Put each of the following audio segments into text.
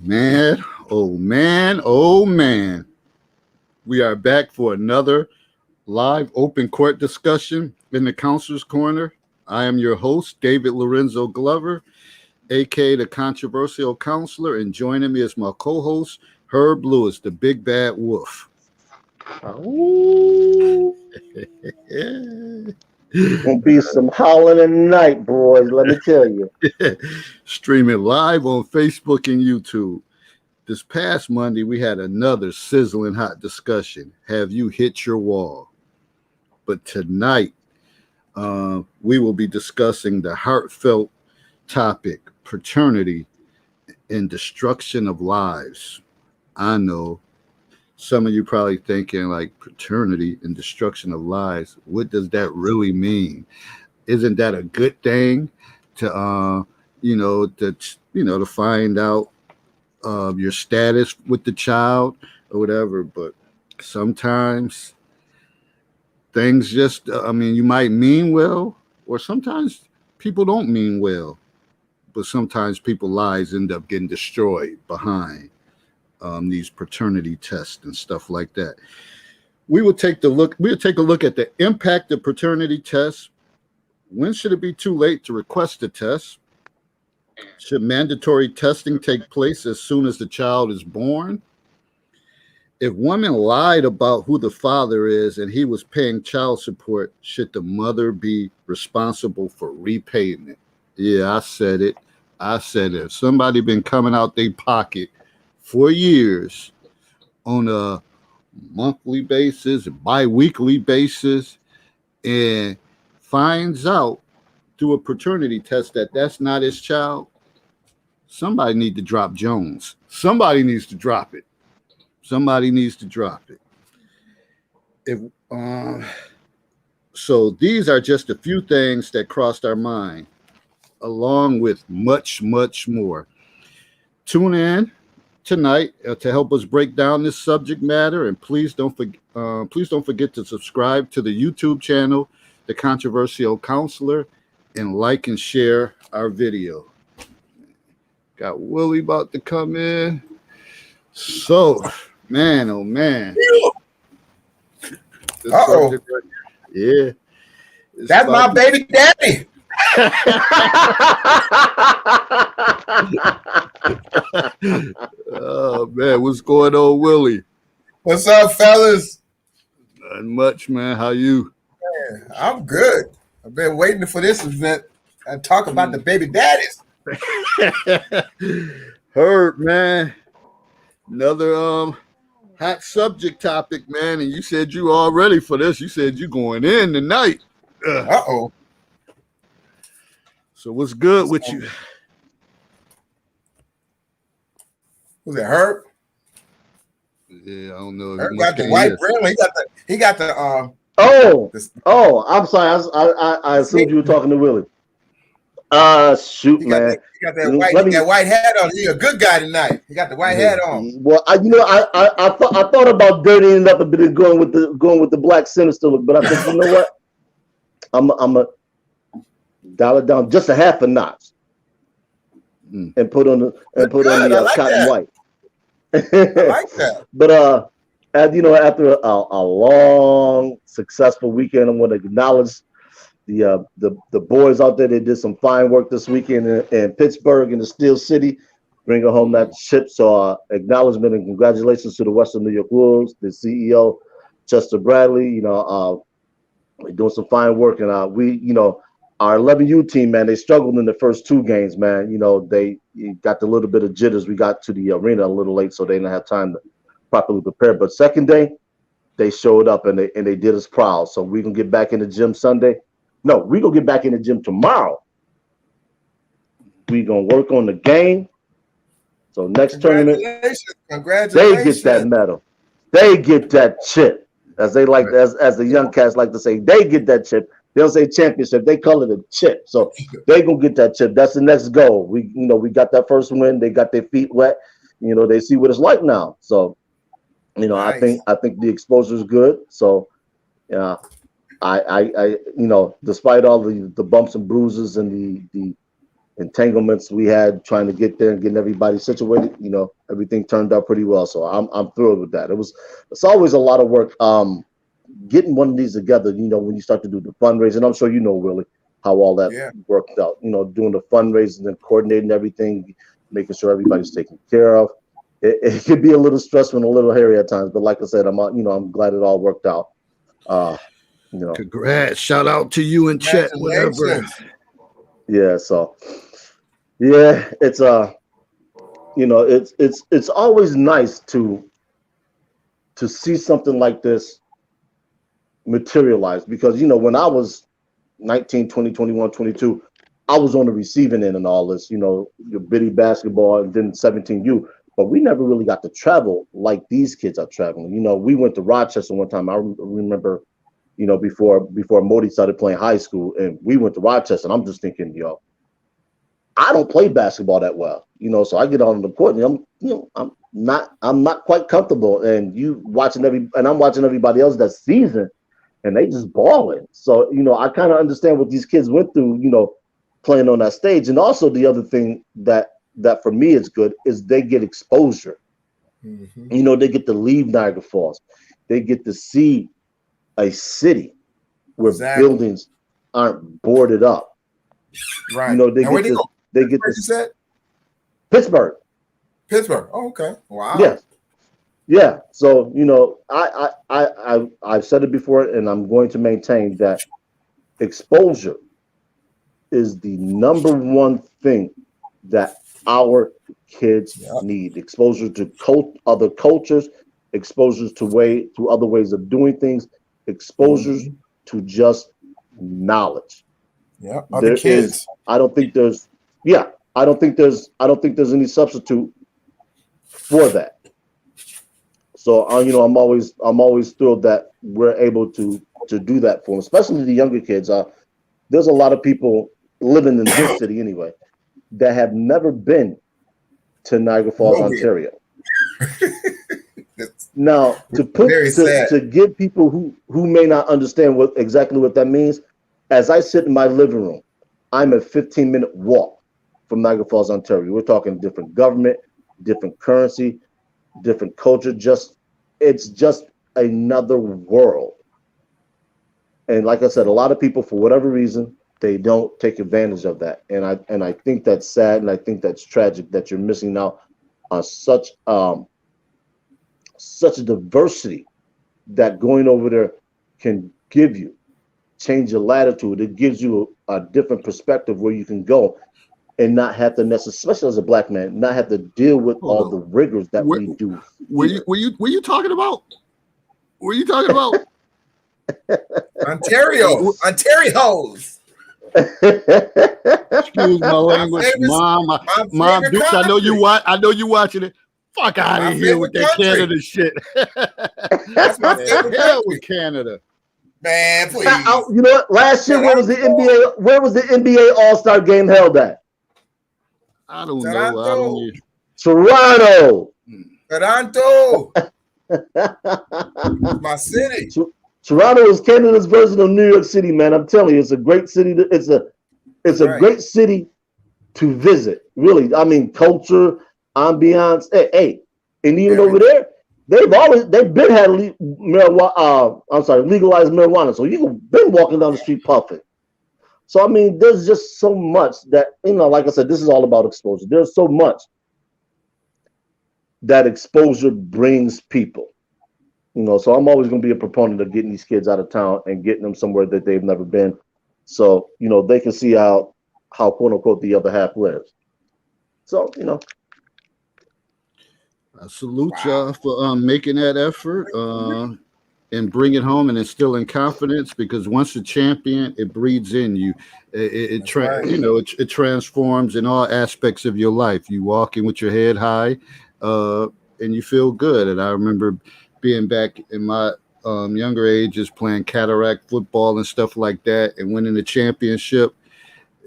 Man, oh man, oh man. We are back for another live open court discussion in the Counselor's Corner. I am your host, David Lorenzo Glover, aka the Controversial Counselor, and joining me is my co-host, Herb Lewis, the Big Bad Wolf. Ooh. Gonna be some howling at night, boys. Let me tell you. Streaming live on Facebook and YouTube. This past Monday, we had another sizzling hot discussion. Have you hit your wall? But tonight, we will be discussing the heartfelt topic, paternity and destruction of lives. I know some of you probably thinking like paternity and destruction of lives. What does that really mean? Isn't that a good thing to, to find out your status with the child or whatever? But sometimes things just, you might mean well, or sometimes people don't mean well, but sometimes people's lives end up getting destroyed behind these paternity tests and stuff like that. We'll take a look at the impact of paternity tests. When should it be too late to request a test? Should mandatory testing take place as soon as the child is born? If woman lied about who the father is and he was paying child support, should the mother be responsible for repayment? Yeah, I said it. If somebody been coming out their pocket for years on a monthly basis, bi-weekly basis, and finds out through a paternity test that that's not his child, somebody need to drop Jones. Somebody needs to drop it. If so, these are just a few things that crossed our mind, along with much, much more. Tune in tonight to help us break down this subject matter, and please don't forget to subscribe to the YouTube channel, The Controversial Counselor, and like and share our video. Got Willie about to come in. So, man, oh man. Uh-oh. Yeah. That's my baby daddy. Oh man, what's going on, Willie? What's up, fellas? Not much, man. How you? Man, I'm good. I've been waiting for this event and talk about the baby daddies. Herb, man. Another hot subject topic, man. And you said you all ready for this. You said you going in tonight. Uh-oh. So what's good with you? Who's that, Herb? Yeah, I don't know. Herb got the white brim. He got the Oh, I'm sorry. I assumed you were talking to Willie. Shoot, man. He got that white hat on. He a good guy tonight. He got the white hat on. Well, I thought about dirtying it up a bit and going with the black sinister look, but I think, you know what? I'm a dial it down just a half a notch and put on the cotton white. I like that. But as you know, after a long successful weekend, I want to acknowledge the boys out there. They did some fine work this weekend in Pittsburgh in the Steel City, bringing home that chip. So acknowledgement and congratulations to the Western New York Wolves, the CEO Chester Bradley. They're doing some fine work, and our 11U team, man, they struggled in the first two games, man. They got a little bit of jitters. We got to the arena a little late, so they didn't have time to properly prepare. But second day, they showed up and they did us proud. So we can get back in the gym Sunday. No, we gonna get back in the gym tomorrow. We gonna work on the game. So next tournament, Congratulations. they get that medal. They get that chip. As they like, as the young cats like to say, they get that chip. They don't say championship, they call it a chip. So they gonna get that chip. That's the next goal. We got that first win. They got their feet wet. They see what it's like now. So, nice. I think the exposure is good. So, yeah, I despite all the bumps and bruises and the entanglements we had trying to get there and getting everybody situated, everything turned out pretty well. So I'm thrilled with that. It's always a lot of work getting one of these together, when you start to do the fundraising. I'm sure Willie, how all that worked out, doing the fundraising and coordinating everything, making sure everybody's taken care of. It could be a little stressful and a little hairy at times, but like I said, I'm glad it all worked out. Congrats. Shout out to you and Chet, whatever. Yeah, so yeah, it's it's always nice to see something like this materialize, because when I was 19, 20, 21, 22, I was on the receiving end and all this, your bitty basketball and then 17U, but we never really got to travel like these kids are traveling. We went to Rochester one time. I remember, before Modi started playing high school, and we went to Rochester, and I'm just thinking, I don't play basketball that well, so I get on the court and I'm not quite comfortable, and I'm watching everybody else that season, and they just balling. So, I kind of understand what these kids went through, playing on that stage. And also the other thing that for me is good is they get exposure. Mm-hmm. They get to leave Niagara Falls. They get to see a city where buildings aren't boarded up. Right. They get to Pittsburgh. Pittsburgh. Oh, okay. Wow. Yes. Yeah. So, I've said it before, and I'm going to maintain that exposure is the number one thing that our kids need. Exposure to other cultures, exposures to other ways of doing things, exposures to just knowledge. Yeah. Other kids. I don't think there's any substitute for that. So I'm always thrilled that we're able to do that for them, especially the younger kids. There's a lot of people living in this city anyway that have never been to Niagara Falls, Ontario. Now, to give people who may not understand exactly what that means, as I sit in my living room, I'm a 15-minute walk from Niagara Falls, Ontario. We're talking different government, different currency, different culture. It's just another world. And like I said, a lot of people, for whatever reason, they don't take advantage of that. And I think that's sad, and I think that's tragic that you're missing out on such a diversity that going over there can give you, change your latitude. It gives you a different perspective where you can go and not have to necessarily, especially as a Black man, not have to deal with all the rigors that we do. Were you talking about? Were you talking about Ontario? Ontario's. Excuse my language, Mom. Mom, bitch, I know you watching it. Fuck out of here with that Canada shit. That's my favorite hell with Canada. Man, please. You know what? Last year, where was the NBA All-Star game held at? I don't know. Toronto. My city. Toronto is Canada's version of New York City, man. I'm telling you, it's a great city. It's a great city to visit. Really, I mean, culture, ambiance. Hey, and even over there, they've been had marijuana. Legalized marijuana. So you've been walking down the street puffing. So I mean, there's just so much that, like I said, this is all about exposure. There's so much that exposure brings people. So I'm always going to be a proponent of getting these kids out of town and getting them somewhere that they've never been. So, they can see how quote unquote the other half lives. So, I salute y'all for making that effort and bring it home and instilling confidence, because once a champion, it breeds in you. It transforms in all aspects of your life. You walking with your head high and you feel good. And I remember being back in my younger ages playing cataract football and stuff like that and winning the championship.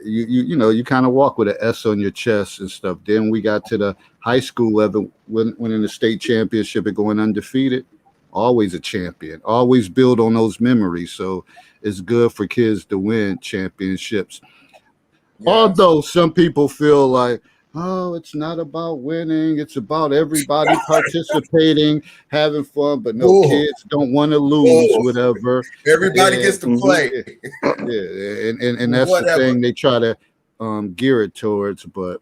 You kind of walk with an S on your chest and stuff. Then we got to the high school level, winning the state championship and going undefeated. Always a champion. Always build on those memories. So it's good for kids to win championships. Yes. Although some people feel like, oh, it's not about winning, it's about everybody participating, having fun, but no, Bull. kids don't want to lose, Bull. whatever. Everybody And gets to Mhm. play. yeah, yeah, and that's the Whatever. thing they try to gear it towards. But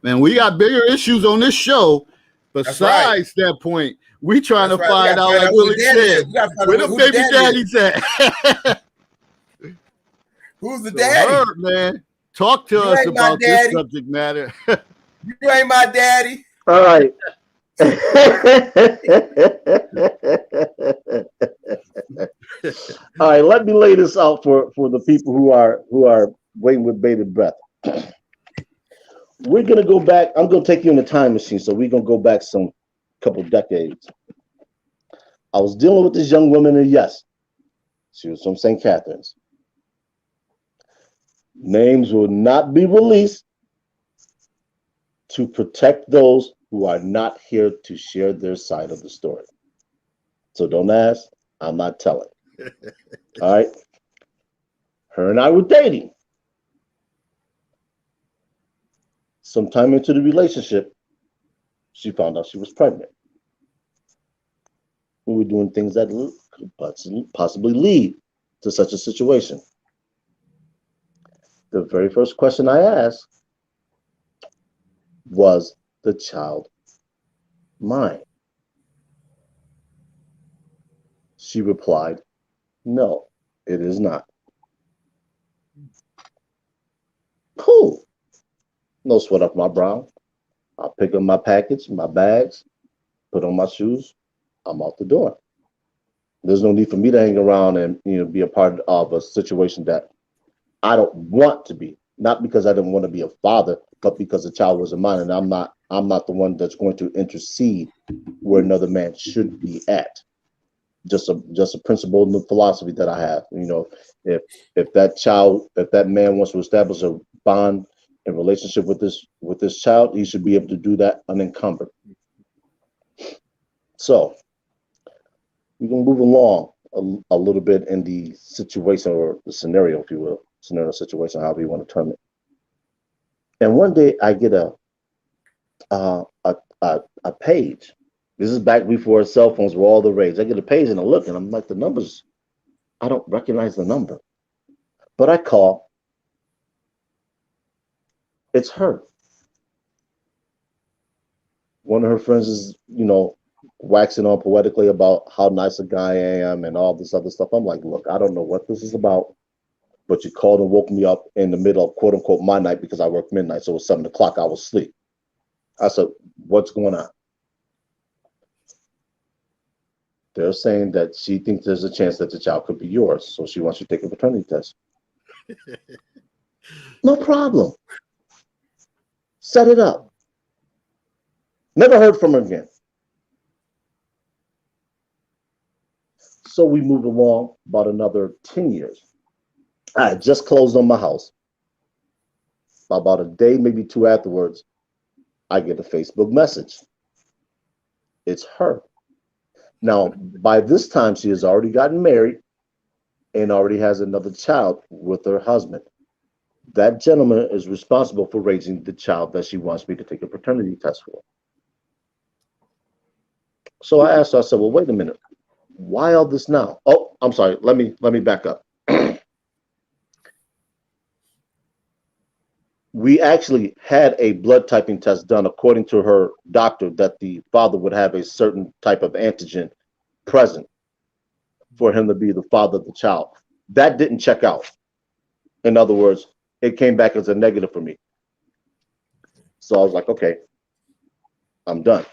man, we got bigger issues on this show. That's right. Besides that point, we trying That's to right. We find gotta out, find like out who the Willie daddy said, is. We gotta find where out the who the baby daddy is. daddies at. Who's the So, daddy? Herb, man, talk to You us ain't my about this daddy. subject matter. You ain't my daddy. All right. All right, let me lay this out for the people who are waiting with bated breath. We're gonna go back. I'm gonna take you in a time machine, so we're gonna go back some couple decades. I was dealing with this young woman, and yes, she was from St. Catharines. Names will not be released to protect those who are not here to share their side of the story. So don't ask. I'm not telling. All right. Her and I were dating. Sometime into the relationship, she found out she was pregnant. We were doing things that could possibly lead to such a situation. The very first question I asked was the child mine? She replied, no, it is not. Cool. No sweat off my brow. I'll pick up my package, my bags, put on my shoes. I'm out the door. There's no need for me to hang around and be a part of a situation that I don't want to be. Not because I didn't want to be a father, but because the child wasn't mine, and I'm not the one that's going to intercede where another man should be at. Just a principle and the philosophy that I have. If that man wants to establish a bond and relationship with this child, he should be able to do that unencumbered. So we can move along a little bit in the situation or the scenario, if you will, scenario situation, however you want to term it. And one day I get uh, a a page. This is back before cell phones were all the rage. I get a page and I look and I'm like, the numbers, I don't recognize the number. But I call, it's her. One of her friends is, waxing on poetically about how nice a guy I am and all this other stuff. I'm like, look, I don't know what this is about, but you called and woke me up in the middle of quote unquote my night because I work midnight. So it was 7 o'clock. I was asleep. I said, what's going on? They're saying that she thinks there's a chance that the child could be yours. So she wants you to take a paternity test. No problem. Set it up. Never heard from her again. So we moved along about another 10 years. I had just closed on my house. About a day, maybe two afterwards, I get a Facebook message. It's her. Now, by this time, she has already gotten married and already has another child with her husband. That gentleman is responsible for raising the child that she wants me to take a paternity test for. So I asked her, I said, well, wait a minute. Why all this now? Oh, I'm sorry. Let me back up. We actually had a blood typing test done according to her doctor that the father would have a certain type of antigen present for him to be the father of the child. That didn't check out. In other words, it came back as a negative for me. So I was like, okay, I'm done.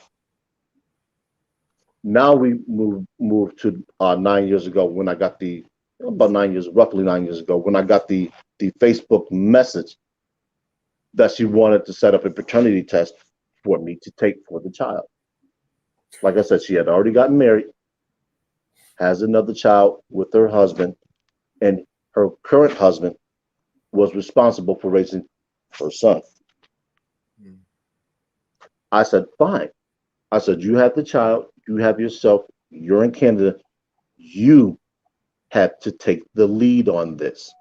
Now we move to 9 years ago when I got roughly 9 years ago, when I got the Facebook message that she wanted to set up a paternity test for me to take for the child. Like I said, she had already gotten married, has another child with her husband, and her current husband was responsible for raising her son. I said, fine. I said, you have the child, you have yourself, you're in Canada, you have to take the lead on this.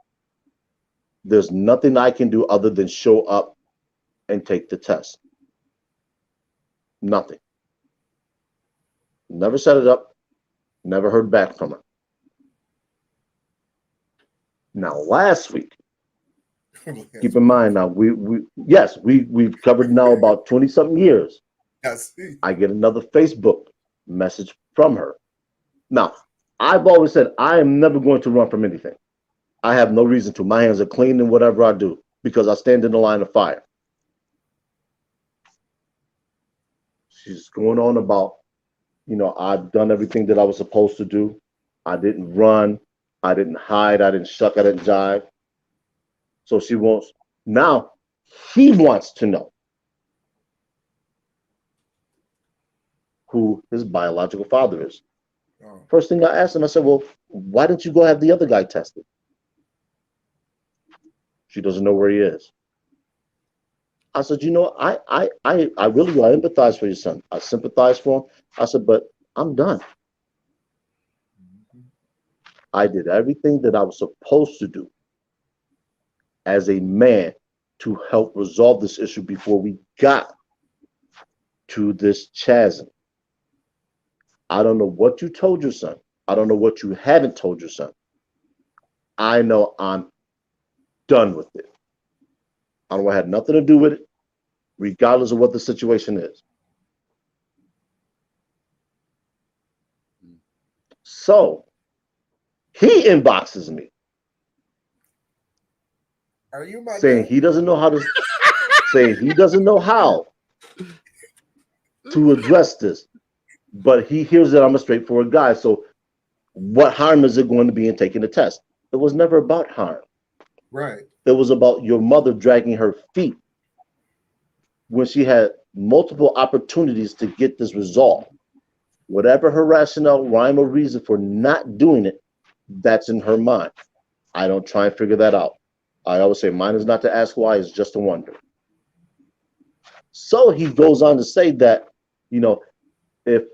There's nothing I can do other than show up and take the test. Nothing. Never set it up. Never heard back from her. Now, last week, keep in mind now, we've covered now about 20 something years. I see. I get another Facebook message from her. Now, I've always said I am never going to run from anything. I have no reason to. My hands are clean in whatever I do because I stand in the line of fire. She's going on about, I've done everything that I was supposed to do. I didn't run. I didn't hide. I didn't shuck. I didn't jive. So she wants, now he wants to know who his biological father is. Oh. First thing I asked him, I said, well, why didn't you go have the other guy tested? She doesn't know where he is. I said, I empathize for your son. I sympathize for him. I said, but I'm done. I did everything that I was supposed to do as a man to help resolve this issue before we got to this chasm. I don't know what you told your son. I don't know what you haven't told your son. I know I'm done with it. I don't want to have nothing to do with it, regardless of what the situation is. So he inboxes me Are you my saying dad? he doesn't know how to saying he doesn't know how to address this, but he hears that I'm a straightforward guy. So what harm is it going to be in taking the test? It was never about harm. Right. It was about your mother dragging her feet when she had multiple opportunities to get this resolved. Whatever her rationale, rhyme, or reason for not doing it, that's in her mind. I don't try and figure that out. I always say mine is not to ask why, it's just to wonder. So he goes on to say that, if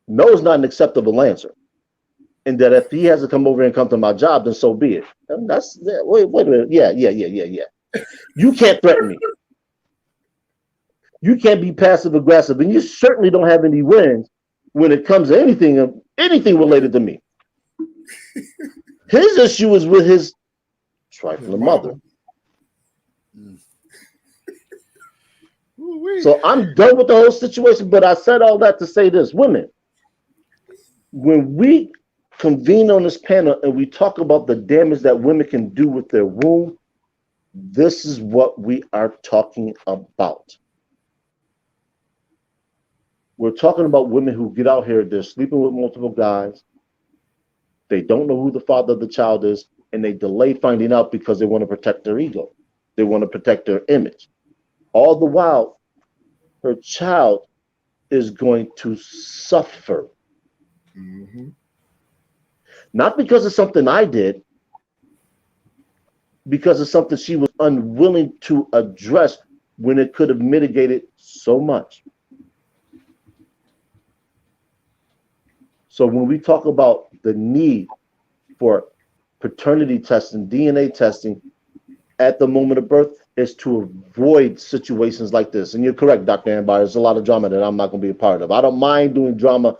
no is not an acceptable answer, and that if he has to come over and come to my job, then so be it. And that's wait a minute. Yeah. You can't threaten me. You can't be passive aggressive, and you certainly don't have any wins when it comes to anything related to me. His issue is with his trifling mother. So I'm done with the whole situation, but I said all that to say this. Women, when we convene on this panel and we talk about the damage that women can do with their womb, this is what we are talking about. We're talking about women who get out here, they're sleeping with multiple guys. They don't know who the father of the child is, and they delay finding out because they want to protect their ego. They want to protect their image. All the while, her child is going to suffer. Mm-hmm. Not because of something I did, because of something she was unwilling to address when it could have mitigated so much. So when we talk about the need for paternity testing, DNA testing at the moment of birth, is to avoid situations like this. And you're correct, Dr. Ambar, there's a lot of drama that I'm not going to be a part of. I don't mind doing drama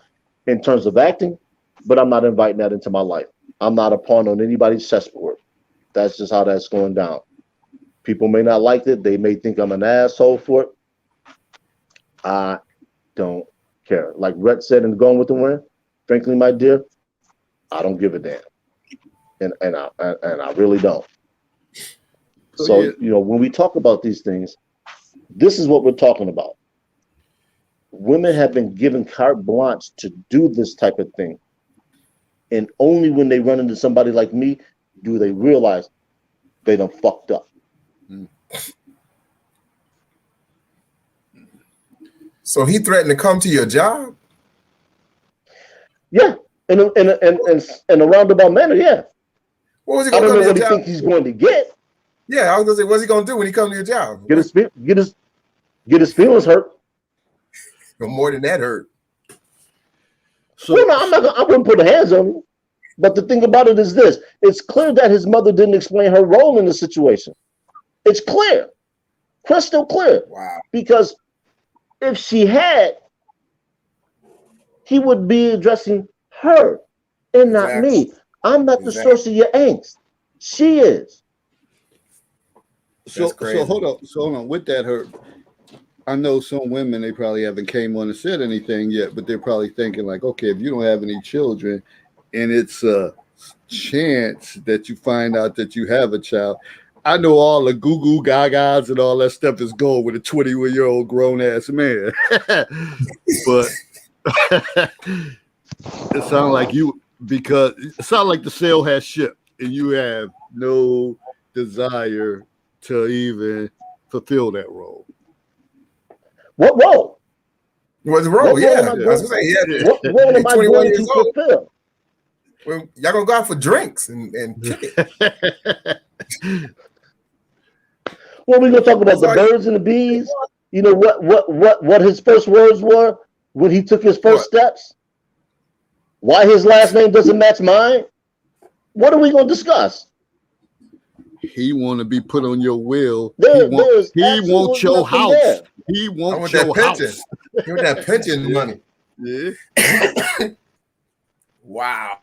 in terms of acting, but I'm not inviting that into my life. I'm not a pawn on anybody's chessboard. That's just how that's going down. People may not like it. They may think I'm an asshole for it. I don't care. Like Rhett said in Going with the Wind, frankly, my dear, I don't give a damn. And I really don't. So, when we talk about these things, this is what we're talking about. Women have been given carte blanche to do this type of thing. And only when they run into somebody like me do they realize they done fucked up. So he threatened to come to your job? Yeah, in a roundabout manner, yeah. What was he I going to don't come know to your what he job? thinks he's going to get. Yeah, I was going to say, what's he going to do when he comes to your job? Get his feelings hurt. But more than that hurt. So Well, no, I wouldn't put the hands on him. But the thing about it is this: it's clear that his mother didn't explain her role in the situation. It's clear, crystal clear. Wow. Because if she had, he would be addressing her and not Exactly. me. I'm not the Exactly. source of your angst. She is. So That's crazy. hold on. With that, Herb, I know some women, they probably haven't came on and said anything yet, but they're probably thinking like, okay, if you don't have any children, and it's a chance that you find out that you have a child. I know all the goo goo gagas and all that stuff is going with a 21-year-old grown ass man, but it sounds like it sounds like the sail has shipped and you have no desire to even fulfill that role. What role? Was the role, What role yeah. am I I was going? gonna say, yeah. What role am I 21 going years to old. fulfill? Well, y'all gonna go out for drinks and kick it. Well, we're gonna talk about That's the all birds and the bees. You know what his first words were when he took his first What? steps? Why his last name doesn't match mine? What are we gonna discuss? He want to be put on your will. There's He want absolutely your nothing house. there. He I want want your that pension. house. Give me that pension money. Yeah. Wow.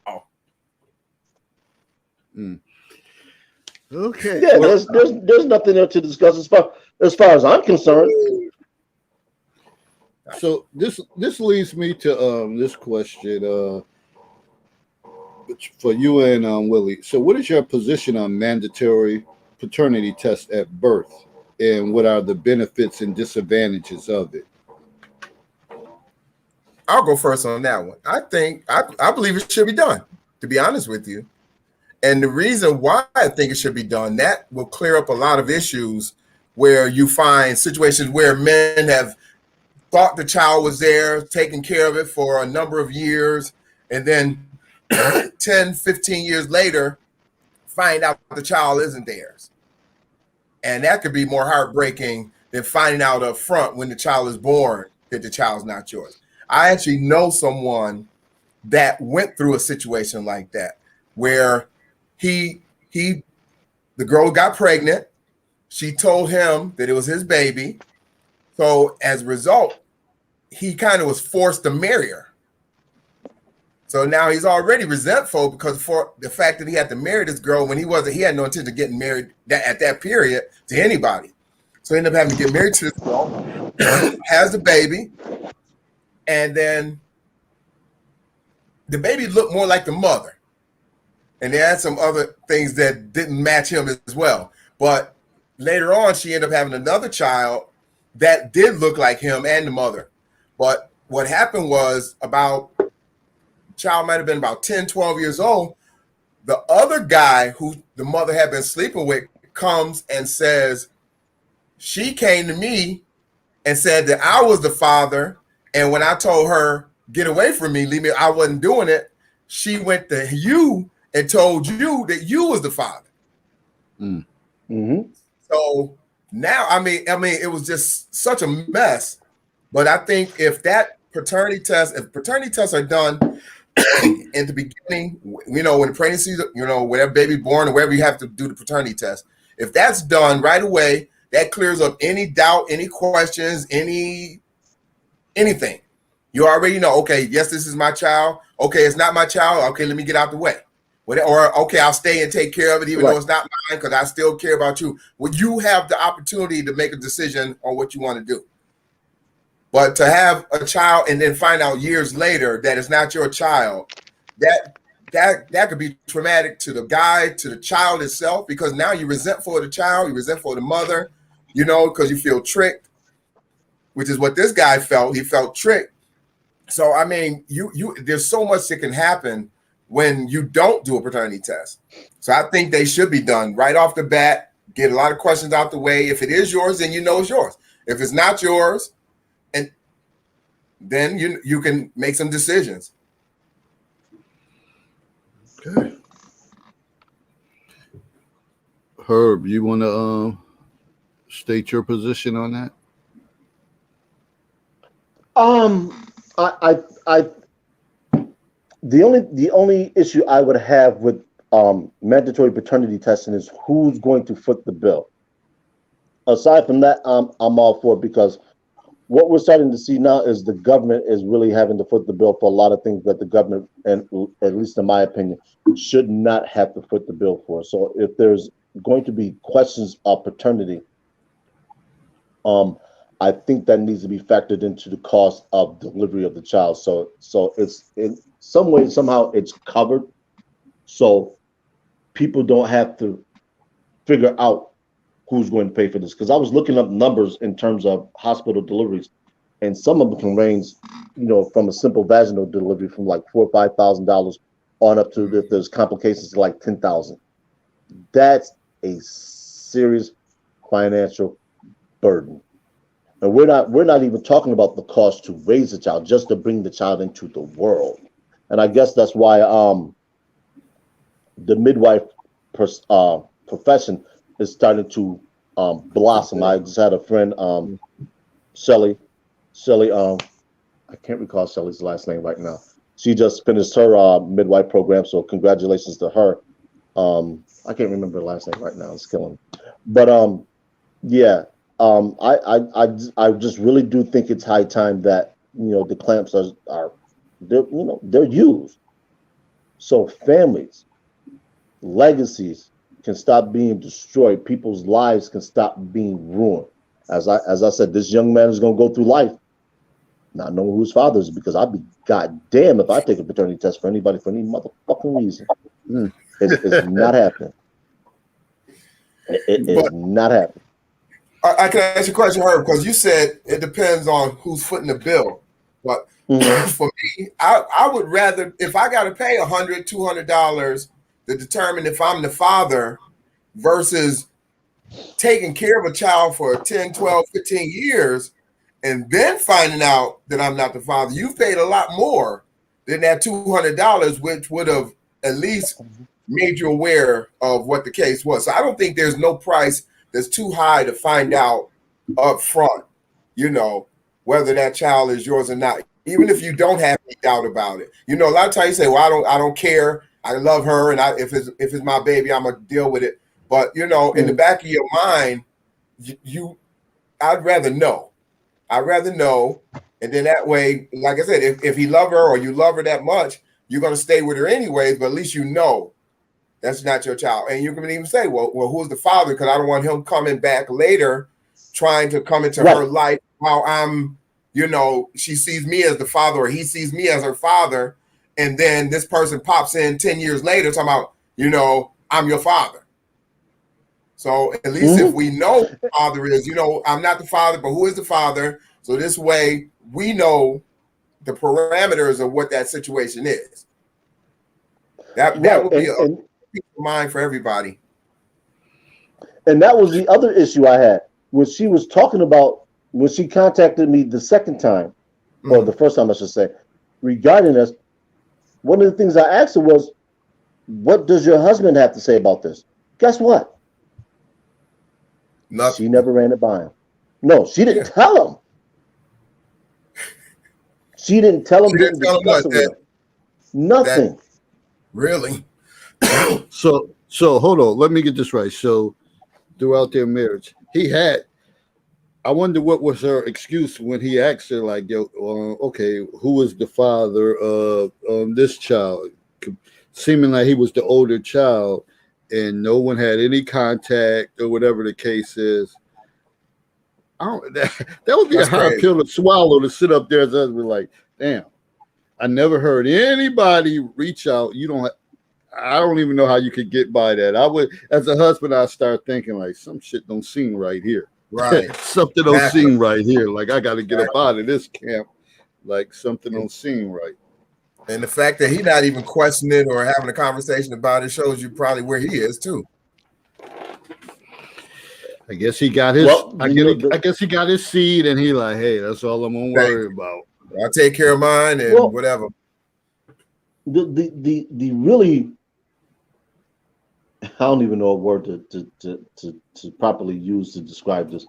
Okay. Yeah, Well, there's nothing there to discuss as far as I'm concerned. so this leads me to this question for you and Willie. So, what is your position on mandatory paternity tests at birth, and what are the benefits and disadvantages of it? I'll go first on that one. I believe it should be done, to be honest with you. And the reason why I think it should be done, that will clear up a lot of issues where you find situations where men have thought the child was there, taken care of it for a number of years, and then 10, 15 years later, find out the child isn't theirs. And that could be more heartbreaking than finding out up front when the child is born that the child's not yours. I actually know someone that went through a situation like that where the girl got pregnant. She told him that it was his baby. So as a result, he kind of was forced to marry her. So now he's already resentful because for the fact that he had to marry this girl when he had no intention of getting married at that period to anybody. So he ended up having to get married to this girl, has the baby, and then the baby looked more like the mother. And they had some other things that didn't match him as well. But later on, she ended up having another child that did look like him and the mother. But what happened was child might have been about 10, 12 years old. The other guy who the mother had been sleeping with comes and says, she came to me and said that I was the father. And when I told her, get away from me, leave me, I wasn't doing it. She went to you and told you that you was the father. Mm. Mm-hmm. So now, I mean, it was just such a mess. But I think if paternity tests are done in the beginning, when the pregnancy, whatever baby born or wherever you have to do the paternity test, if that's done right away, that clears up any doubt, any questions, anything. You already know, okay, yes, this is my child. Okay, it's not my child. Okay, let me get out the way. Or, okay, I'll stay and take care of it, even though it's not mine, because I still care about you. Well, you have the opportunity to make a decision on what you want to do. But to have a child and then find out years later that it's not your child, that could be traumatic to the guy, to the child itself, because now you're resentful of the child, you're resentful of the mother, because you feel tricked, which is what this guy felt. He felt tricked. So, I mean, there's so much that can happen when you don't do a paternity test. So I think they should be done right off the bat, get a lot of questions out the way. If it is yours, then it's yours. If it's not yours, and then you can make some decisions. Okay. Herb, you want to state your position on that? I The only issue I would have with mandatory paternity testing is who's going to foot the bill. Aside from that, I'm all for it because what we're starting to see now is the government is really having to foot the bill for a lot of things that the government, and at least in my opinion, should not have to foot the bill for. So if there's going to be questions of paternity, um, I think that needs to be factored into the cost of delivery of the child. So it's in some way, somehow it's covered. So people don't have to figure out who's going to pay for this. Because I was looking up numbers in terms of hospital deliveries, and some of them can range, from a simple vaginal delivery from like $4,000 or $5,000 on up to, if there's complications, to like 10,000. That's a serious financial burden. And we're not even talking about the cost to raise a child, just to bring the child into the world. And I guess that's why the midwife profession is starting to blossom. I just had a friend, Shelly. I can't recall Shelly's last name right now. She just finished her midwife program, so congratulations to her. I can't remember her last name right now. It's killing me. But yeah. I just really do think it's high time that the clamps are they're used, so families, legacies can stop being destroyed. People's lives can stop being ruined. As I said, this young man is going to go through life not knowing who his father is, because I'd be goddamn if I take a paternity test for anybody for any motherfucking reason. It's not happening. It is not happening. I can ask you a question, Herb, because you said it depends on who's footing the bill. But for me, I would rather, if I got to pay $100, $200 to determine if I'm the father versus taking care of a child for 10, 12, 15 years and then finding out that I'm not the father, you've paid a lot more than that $200, which would have at least made you aware of what the case was. So I don't think there's no price that's too high to find out up front, whether that child is yours or not, even if you don't have any doubt about it. A lot of times you say, well, I don't care. I love her. And if it's my baby, I'm going to deal with it. But, in the back of your mind, I'd rather know. And then that way, like I said, if he love her or you love her that much, you're going to stay with her anyways, but at least that's not your child. And you can even say, well, who's the father? Because I don't want him coming back later trying to come into her life while I'm, she sees me as the father or he sees me as her father. And then this person pops in 10 years later talking about, I'm your father. So at least if we know who the father is, I'm not the father, but who is the father? So this way we know the parameters of what that situation is. That would be a peace of mind for everybody. And that was the other issue I had, when she was talking about, when she contacted me the second time, or the first time I should say, regarding this. One of the things I asked her was, what does your husband have to say about this? Guess what? Nothing. She never ran it by him. No, she didn't tell him. She didn't tell him, didn't discuss it with him. Nothing. Really? So hold on. Let me get this right. So throughout their marriage, I wonder what was her excuse when he asked her, like, okay, who is the father of this child? Seeming like he was the older child and no one had any contact or whatever the case is. That would be a hard pill to swallow, to sit up there as us, like, damn, I never heard anybody reach out. I don't even know how you could get by that. I would, as a husband, I start thinking like, some shit don't seem right here. Right. Something don't seem right here. Like, I got to get up out of this camp. Like, something don't seem right. And the fact that he's not even questioning or having a conversation about it shows you probably where he is too. I guess he got his. I guess he got his seed, and he like, hey, that's all I'm gonna worry about. I'll take care of mine and whatever. The really, I don't even know a word to properly use to describe this.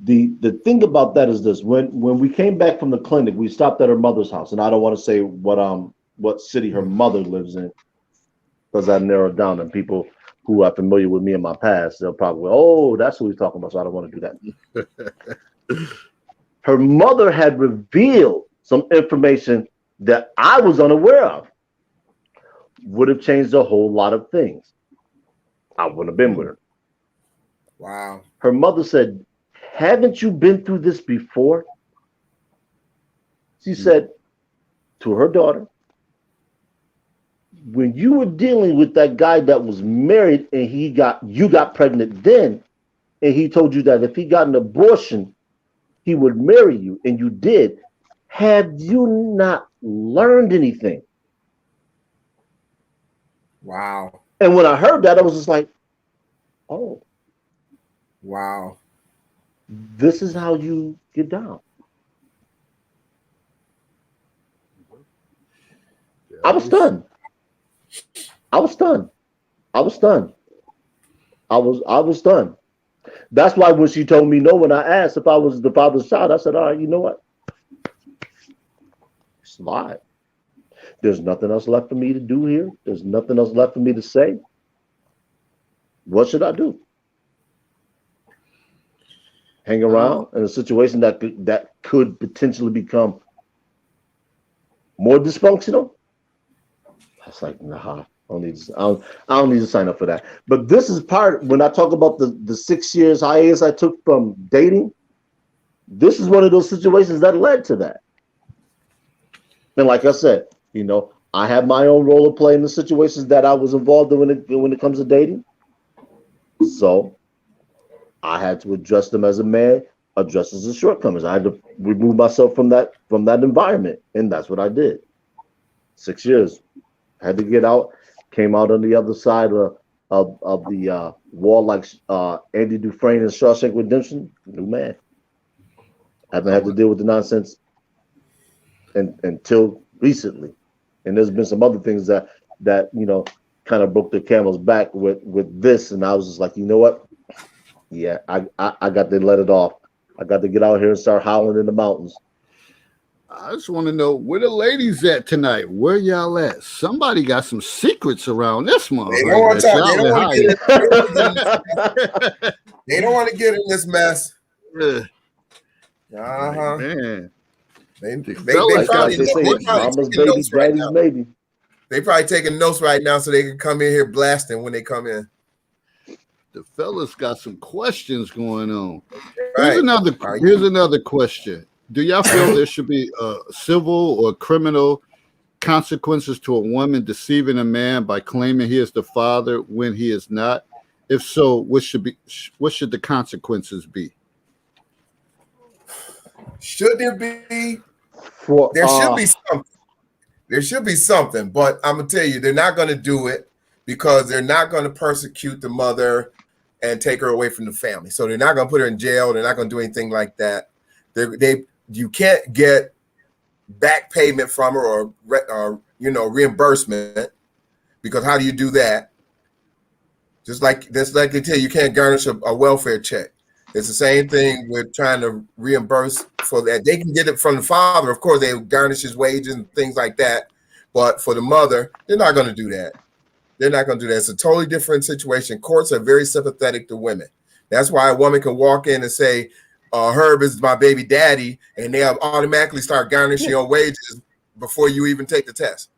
The thing about that is this: when we came back from the clinic, we stopped at her mother's house, and I don't want to say what what city her mother lives in, because I narrowed down, and people who are familiar with me in my past, they'll probably, oh, that's who he's talking about. So I don't want to do that. Her mother had revealed some information that I was unaware of. Would have changed a whole lot of things. I wouldn't have been with her. Wow. Her mother said, haven't you been through this before? She said to her daughter, when you were dealing with that guy that was married and you got pregnant then, and he told you that if he got an abortion, he would marry you, and you did, have you not learned anything? Wow. And when I heard that, I was just like, oh, wow. This is how you get down. I was stunned. I was stunned. I was stunned. I was stunned. That's why when she told me no, when I asked if I was the father's child, I said, all right, you know what? Slide. There's nothing else left for me to do here. There's nothing else left for me to say. What should I do? Hang around in a situation that could potentially become more dysfunctional? I was like, nah, I don't need to sign up for that. But this is part, when I talk about the 6 years hiatus I took from dating, this is one of those situations that led to that. And like I said, you know, I have my own role to play in the situations that I was involved in when it comes to dating. So I had to address them as a man, address as a shortcomings. I had to remove myself from that environment, and that's what I did. 6 years, had to get out. Came out on the other side of the wall like Andy Dufresne in Shawshank Redemption. New man. Haven't had to deal with the nonsense until recently, and there's been some other things that you know kind of broke the camel's back with this, and I was just like, you know what? Yeah, I got to let it off. I got to get out here and start howling in the mountains. I just want to know where the ladies at tonight. Where y'all at? Somebody got some secrets around this one. They don't want to talk. They don't want to they don't want to get in this mess. Uh-huh. Man. They probably mama's baby, daddy's maybe. They probably taking notes right now so they can come in here blasting when they come in. The fellas got some questions going on. Right. Here's another question. Do y'all feel there should be civil or criminal consequences to a woman deceiving a man by claiming he is the father when he is not? If so, what should the consequences be? Should there be? There should be something. There should be something, but I'm gonna tell you, they're not gonna do it because they're not gonna persecute the mother and take her away from the family. So they're not gonna put her in jail. They're not gonna do anything like that. You can't get back payment from her or reimbursement, because how do you do that? Just like they tell you, you can't garnish a welfare check. It's the same thing with trying to reimburse for that. They can get it from the father. Of course, they garnish his wages and things like that. But for the mother, they're not going to do that. They're not going to do that. It's a totally different situation. Courts are very sympathetic to women. That's why a woman can walk in and say, Herb is my baby daddy, and they'll automatically start garnishing your wages before you even take the test,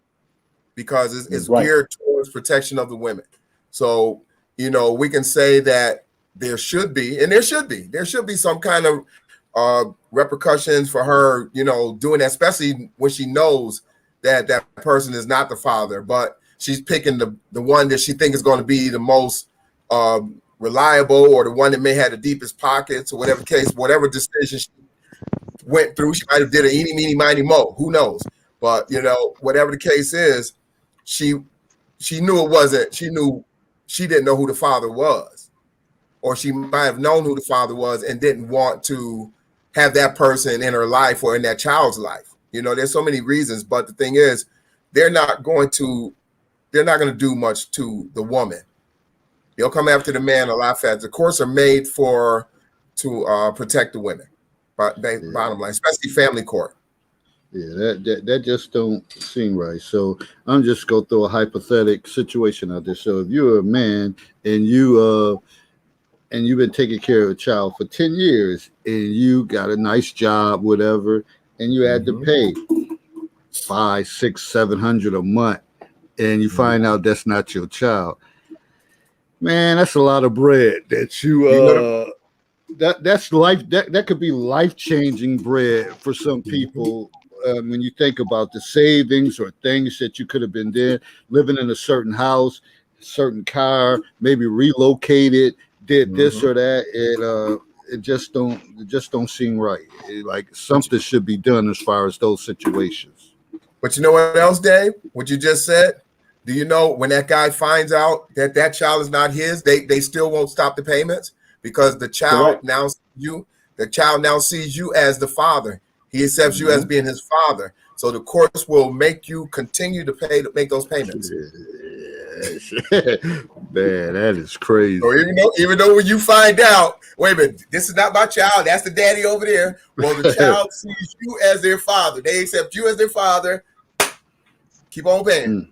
because it's right. Geared towards protection of the women. So, we can say that there should be some kind of repercussions for her, doing that, especially when she knows that that person is not the father, but she's picking the one that she thinks is going to be the most reliable, or the one that may have the deepest pockets, or whatever case, whatever decision she went through, she might have did an eeny, meeny, miny, mo. Who knows? But whatever the case is, she knew it wasn't. She knew she didn't know who the father was. Or she might have known who the father was and didn't want to have that person in her life or in that child's life. There's so many reasons, but the thing is, they're not going to do much to the woman. They'll come after the man a lot faster. The courts are made to protect the women. Bottom line, especially family court. Yeah, that just don't seem right. So I'm just gonna throw a hypothetical situation out there. So if you're a man and you've been taking care of a child for 10 years and you got a nice job, whatever, and you had to Mm-hmm. pay five, six, 700 a month, and you find out that's not your child, man, that's a lot of bread that you You know the, that's life that could be life changing bread for some Mhm. people. When you think about the savings or things that you could have been there, living in a certain house, certain car, maybe relocated, did this Mhm. or that, it just don't seem right. Like But, something should be done as far as those situations. but you know what else, Dave? What you just said? Do you know when that guy finds out that that child is not his, they still won't stop the payments because Correct. the child now sees you as the father. He accepts you as Mhm. being his father. So the courts will make you continue to pay to make those payments. Man, that is So crazy. even though when you find out, wait a minute, this is not my child, that's the daddy over there. Well, the child sees you as their father. They accept you as their father. Keep on paying. Mm.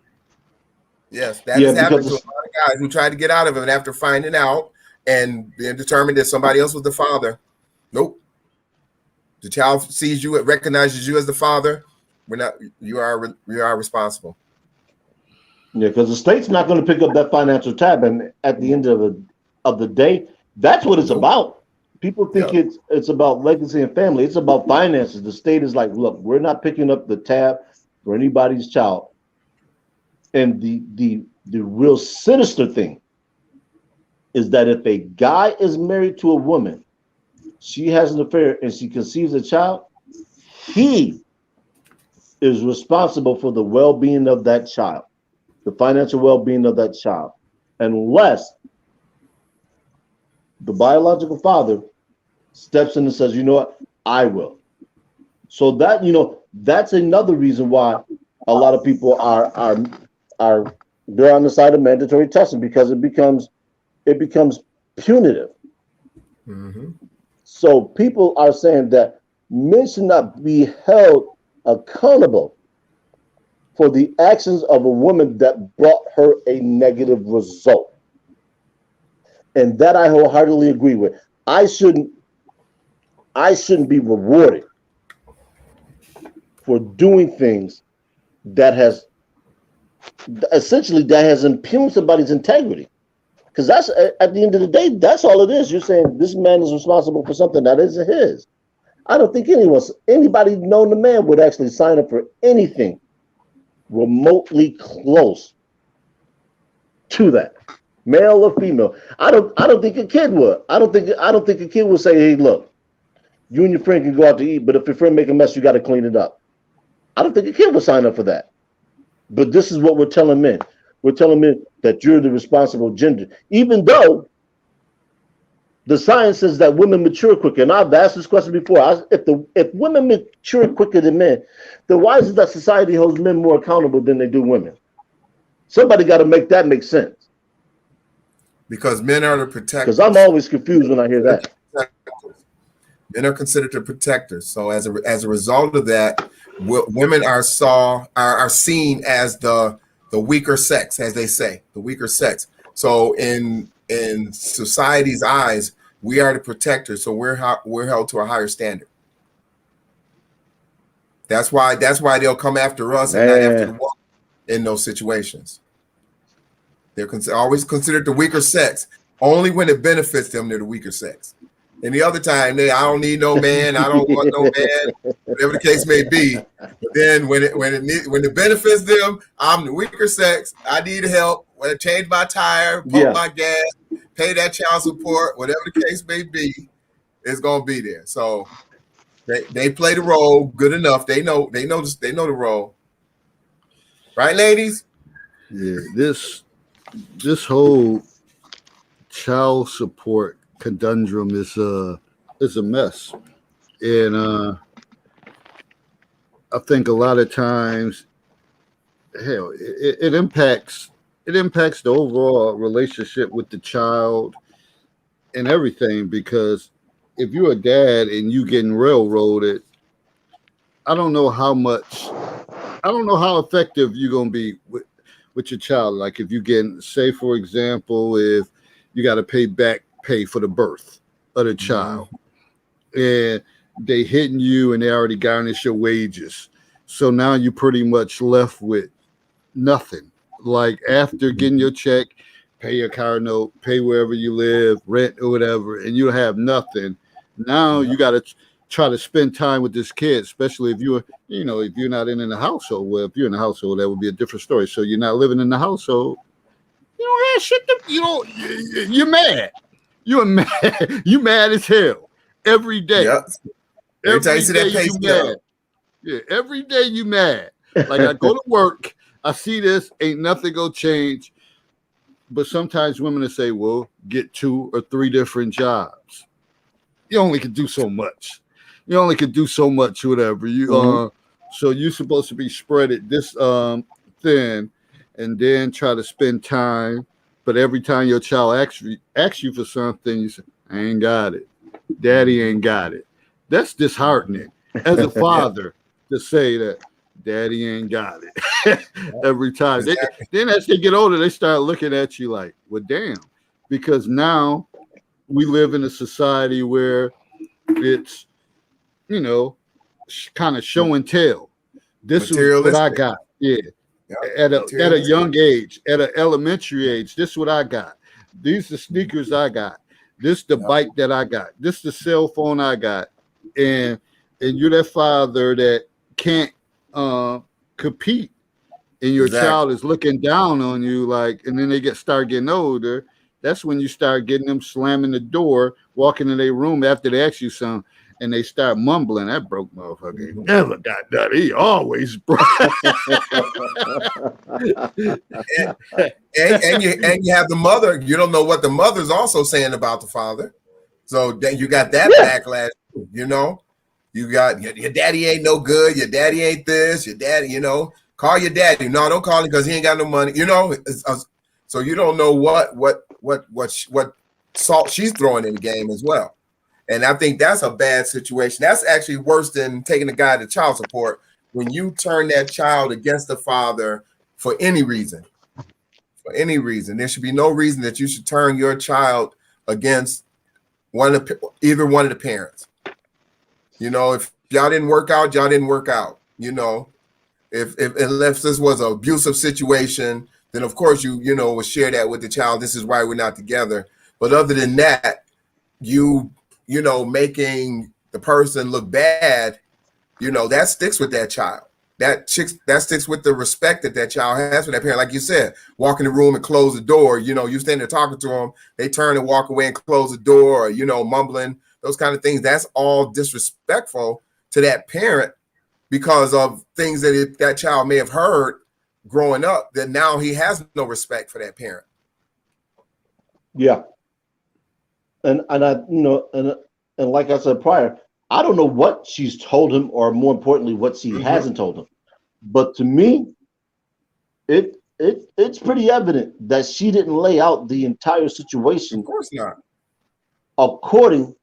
Yes, that Yeah, has happened because to a lot of guys who tried to get out of it after finding out and being determined that somebody else was the father. Nope. The child sees you, it recognizes you as the father. We're not. You are responsible. the state's not going to pick up that financial tab, and at the end of the day, that's what it's Nope. about. People think Yep. it's about legacy and family. It's about finances. The state is like, look, we're not picking up the tab for anybody's child. And the real sinister thing is that if a guy is married to a woman, she has an affair and she conceives a child, he is responsible for the well-being of that child, the financial well-being of that child, unless the biological father steps in and says, you know what, I will. So that that's another reason why a lot of people are they're on the side of mandatory testing because it becomes punitive. Mm-hmm. So people are saying that men should not be held accountable for the actions of a woman that brought her a negative result. And that I wholeheartedly agree with. I shouldn't I shouldn't be rewarded for doing things that has essentially that has impugned somebody's integrity. Because that's at the end of the day, that's all it is. You're saying this man is responsible for something that isn't his. I don't think anybody known the man would actually sign up for anything remotely close to that, male or female. I don't think a kid would. I don't think a kid would say, hey, look, you and your friend can go out to eat, but if your friend make a mess, you got to clean it up. I don't think a kid would sign up for that. But this is what we're telling men. We're telling men that you're the responsible gender, even though the science says that women mature quicker. And I've asked this question before. If women mature quicker than men, then why is it that society holds men more accountable than they do women? Somebody got to make that make sense. Because men are the Because I'm protectors. always confused when I hear that. Men are considered the protectors. So as a result of that, women are seen as the weaker sex, as they say, the weaker sex. So in society's eyes, we are the protectors. So we're held to a higher standard. That's why they'll come after us and not after the Man, woman in those situations. They're always considered the weaker sex. Only when it benefits them, they're the weaker sex. And the other time, I don't need no man. I don't want no man. Whatever the case may be. But then when it benefits them, I'm the weaker sex. I need help. When I change my tire, pump yeah, my gas, pay that child support, whatever the case may be, it's gonna be there. So they play the role good enough. They know the role, right, ladies? Yeah, this whole child support conundrum is a mess, and I think a lot of times, hell, it impacts the overall relationship with the child and everything. Because if you're a dad and you getting railroaded, I don't know how much. I don't know how effective you're gonna be with your child. Like if you get, say, for example, if you got to pay for the birth of the child, and they hitting you and they already garnish your wages, so now you pretty much left with nothing. Like after getting your check, pay your car note, pay wherever you live, rent or whatever, and you have nothing. Now Yeah. you got to try to spend time with this kid, especially if you're, if you're not in the household. Well, if you're in the household, that would be a different story. So you're not living in the household. You don't have shit. You're mad. You're mad. You mad as hell every day. Yep. Every time you Every see day that pay you mad. stub. Yeah, every day you mad. Like I go to work, I see this, ain't nothing gonna change. But sometimes women will say, well, get 2 or 3 different jobs. You only can do so much. You only can do so much, whatever. So you're supposed to be spread it this thin and then try to spend time. But every time your child asks you for something, you say, I ain't got it. Daddy ain't got it. That's disheartening as a Yeah, father to say that daddy ain't got it every time. exactly. Then as they get older, they start looking at you like, well, damn, because now we live in a society where it's, you know, kind of show and tell. This is what I Materialistic. got. Yeah. Yep. At a Materialistic. young age, at an elementary age, this is what I got. These the sneakers I got. This the Yep. bike that I got. This the cell phone I got. And you're that father that can't compete, and your child Exactly. is looking down on you, like, and then they start getting older. That's when you start getting them slamming the door, walking in their room after they ask you something, and they start mumbling. That broke motherfucker ain't never got that. He always broke. And you have the mother. You don't know what the mother's also saying about the father. So then you got that backlash. You know, you got your daddy ain't no good. Your daddy ain't this. Your daddy, call your daddy. No, don't call him because he ain't got no money. So you don't know what salt she's throwing in the game as well. And I think that's a bad situation. That's actually worse than taking the guy to child support when you turn that child against the father for any reason. For any reason, there should be no reason that you should turn your child against either one of the parents. If y'all didn't work out, y'all didn't work out. If unless this was an abusive situation, then of course you would share that with the child. This is why we're not together. But other than that, making the person look bad, that sticks with that child. That sticks with the respect that child has for that parent. Like you said, walk in the room and close the door. You stand there talking to them, they turn and walk away and close the door, or, mumbling, those kind of things. That's all disrespectful to that parent because of things that child may have heard growing up, that now he has no respect for that parent. Yeah. And I, and like I said prior, I don't know what she's told him, or more importantly, what she hasn't told him. But to me, it's pretty evident that she didn't lay out the entire situation Of course not. according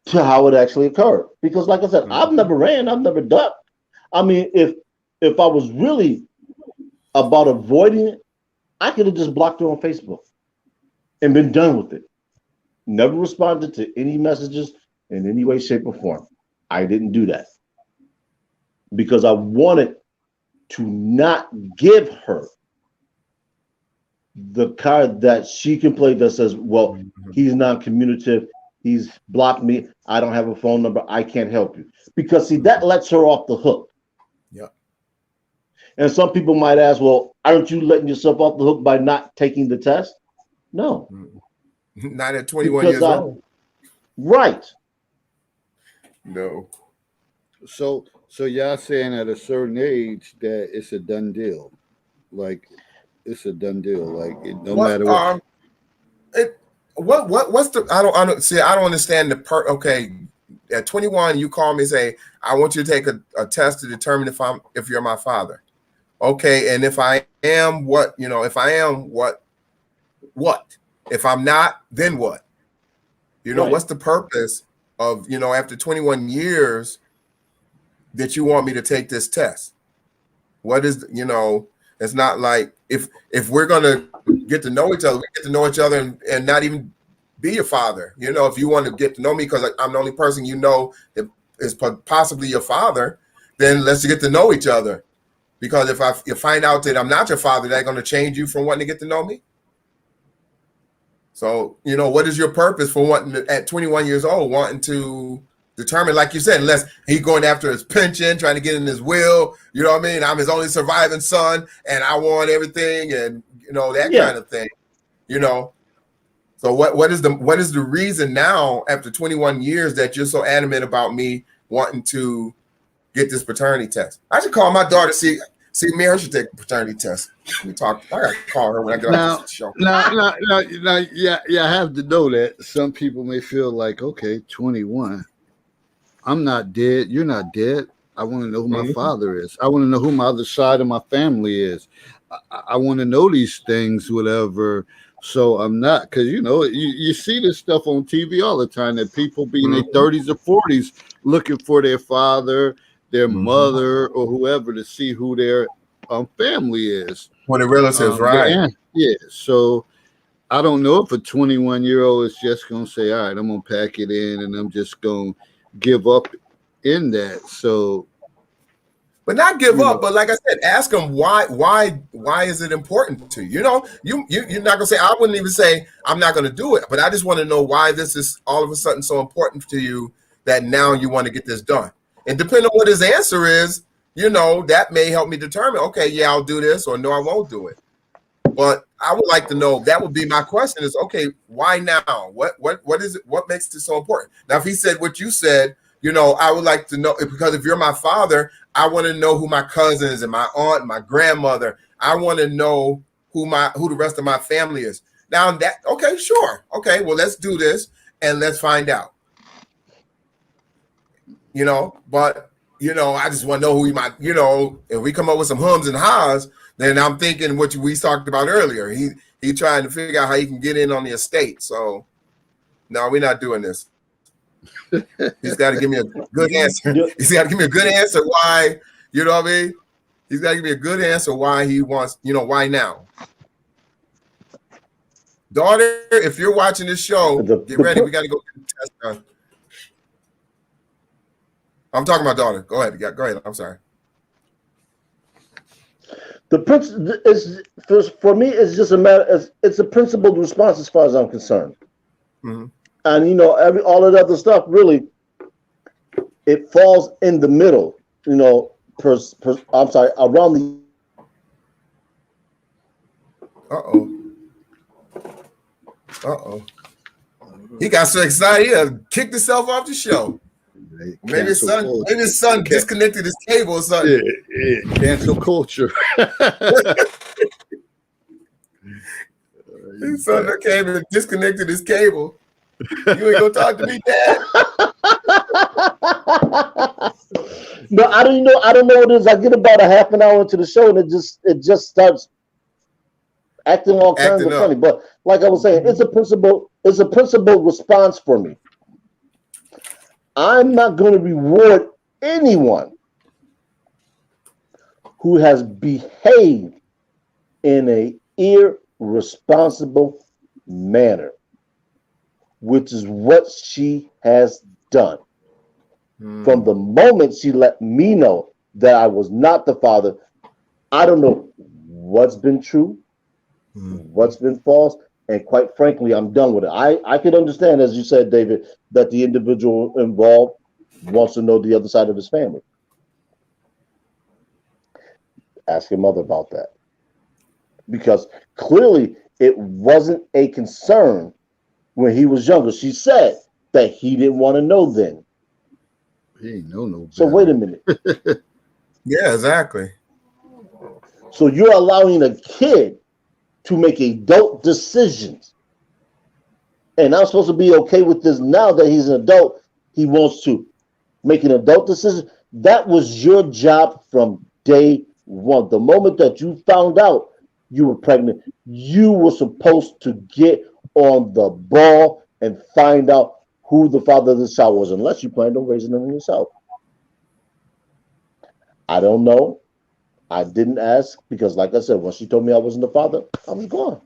to how it actually occurred. Because, like I said, I've never ran, I've never ducked. I mean, if I was really about avoiding it, I could have just blocked her on Facebook and been done with it. Never responded to any messages in any way, shape, or form. I didn't do that because I wanted to not give her the card that she can play that says, well, he's non-communicative, he's blocked me, I don't have a phone number, I can't help you. Because see, that lets her off the hook. Yeah. And some people might ask, well, aren't you letting yourself off the hook by not taking the test? No. Not at 21 years old. Right. No. So y'all saying at a certain age that it's a done deal, like it's a done deal, like no matter what. What's the? I don't see. I don't understand the Okay, at 21, you call me and say, I want you to take a test to determine if you're my father. Okay, and if I am, what? If I am, what? If I'm not, then what? Right. What's the purpose of, after 21 years, that you want me to take this test? What is, it's not like if we're going to get to know each other, we get to know each other and not even be your father. If you want to get to know me because I'm the only person that is possibly your father, then let's get to know each other. Because if I find out that I'm not your father, that's going to change you from wanting to get to know me. So, what is your purpose for wanting at 21 years old, wanting to determine, like you said, unless he's going after his pension, trying to get in his will, you know what I mean? I'm his only surviving son and I want everything and, that kind of thing, So what is the reason now after 21 years that you're so adamant about me wanting to get this paternity test? I should call my daughter, see me, I should take a paternity test. We talk. I got to call her when I get off this show. Now, yeah, I have to know that some people may feel like, okay, 21. I'm not dead. You're not dead. I want to know who my father is. I want to know who my other side of my family is. I want to know these things, whatever. So I'm not, because, you see this stuff on TV all the time that people be in their 30s or 40s looking for their father, their mother, or whoever to see who their family is. When the relatives, right? Yeah. So I don't know if a 21-year-old is just going to say, all right, I'm going to pack it in and I'm just going to give up in that. So, but not give up. But like I said, ask them why is it important to you? You're not gonna say, I wouldn't even say I'm not gonna do it, but I just want to know why this is all of a sudden so important to you that now you want to get this done. And depending on what his answer is, that may help me determine, okay, yeah, I'll do this, or no, I won't do it. But I would like to know, that would be my question is, okay, why now? What is it? What makes it so important? Now, if he said what you said, I would like to know, because if you're my father, I want to know who my cousins and my aunt and my grandmother, I want to know who the rest of my family is. Now okay, sure. Okay, well, let's do this and let's find out. But I just want to know who he might, if we come up with some hums and ha's, then I'm thinking what we talked about earlier. He trying to figure out how he can get in on the estate. So no, we're not doing this. He's got to give me a good answer. He's got to give me a good answer why, you know what I mean? He's got to give me a good answer why he wants, why now? Daughter, if you're watching this show, get ready. We got to go get the test done. I'm talking about daughter. Go ahead. Go ahead. I'm sorry. The principle is, for me, it's just a matter. It's a principled response as far as I'm concerned. Mm-hmm. And all of the other stuff really, it falls in the middle. I'm sorry, around the. He got so excited he kicked himself off the show. Maybe his son disconnected his cable or something. Yeah, cancel culture. His son came and disconnected his cable. You ain't gonna talk to me, Dad. No, I don't know. I don't know what it is. I get about a half an hour into the show and it just starts acting all kinds of funny. But like I was saying, it's a principle response for me. I'm not going to reward anyone who has behaved in an irresponsible manner, which is what she has done. From the moment she let me know that I was not the father, I don't know what's been true, what's been false, and quite frankly, I'm done with it. I can understand, as you said, David, that the individual involved wants to know the other side of his family. Ask your mother about that. Because clearly it wasn't a concern when he was younger. She said that he didn't want to know then. He ain't know no better. So wait a minute. Yeah, exactly. So you're allowing a kid to make adult decisions. And I'm supposed to be okay with this now that he's an adult. He wants to make an adult decision. That was your job from day one. The moment that you found out you were pregnant, you were supposed to get on the ball and find out who the father of this child was, unless you planned on raising them yourself. I don't know. I didn't ask because, like I said, when she told me I wasn't the father, I was gone.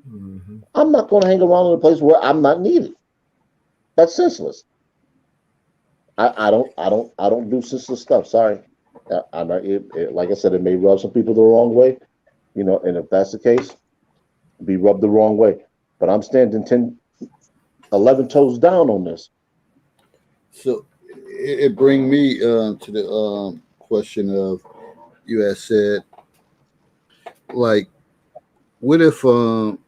Mm-hmm. I'm not going to hang around in a place where I'm not needed. That's senseless. I don't do senseless stuff. Sorry. I'm not, like I said, it may rub some people the wrong way, and if that's the case, be rubbed the wrong way. But I'm standing 10, 11 toes down on this. So it bring me to the question of you had said, like, what if what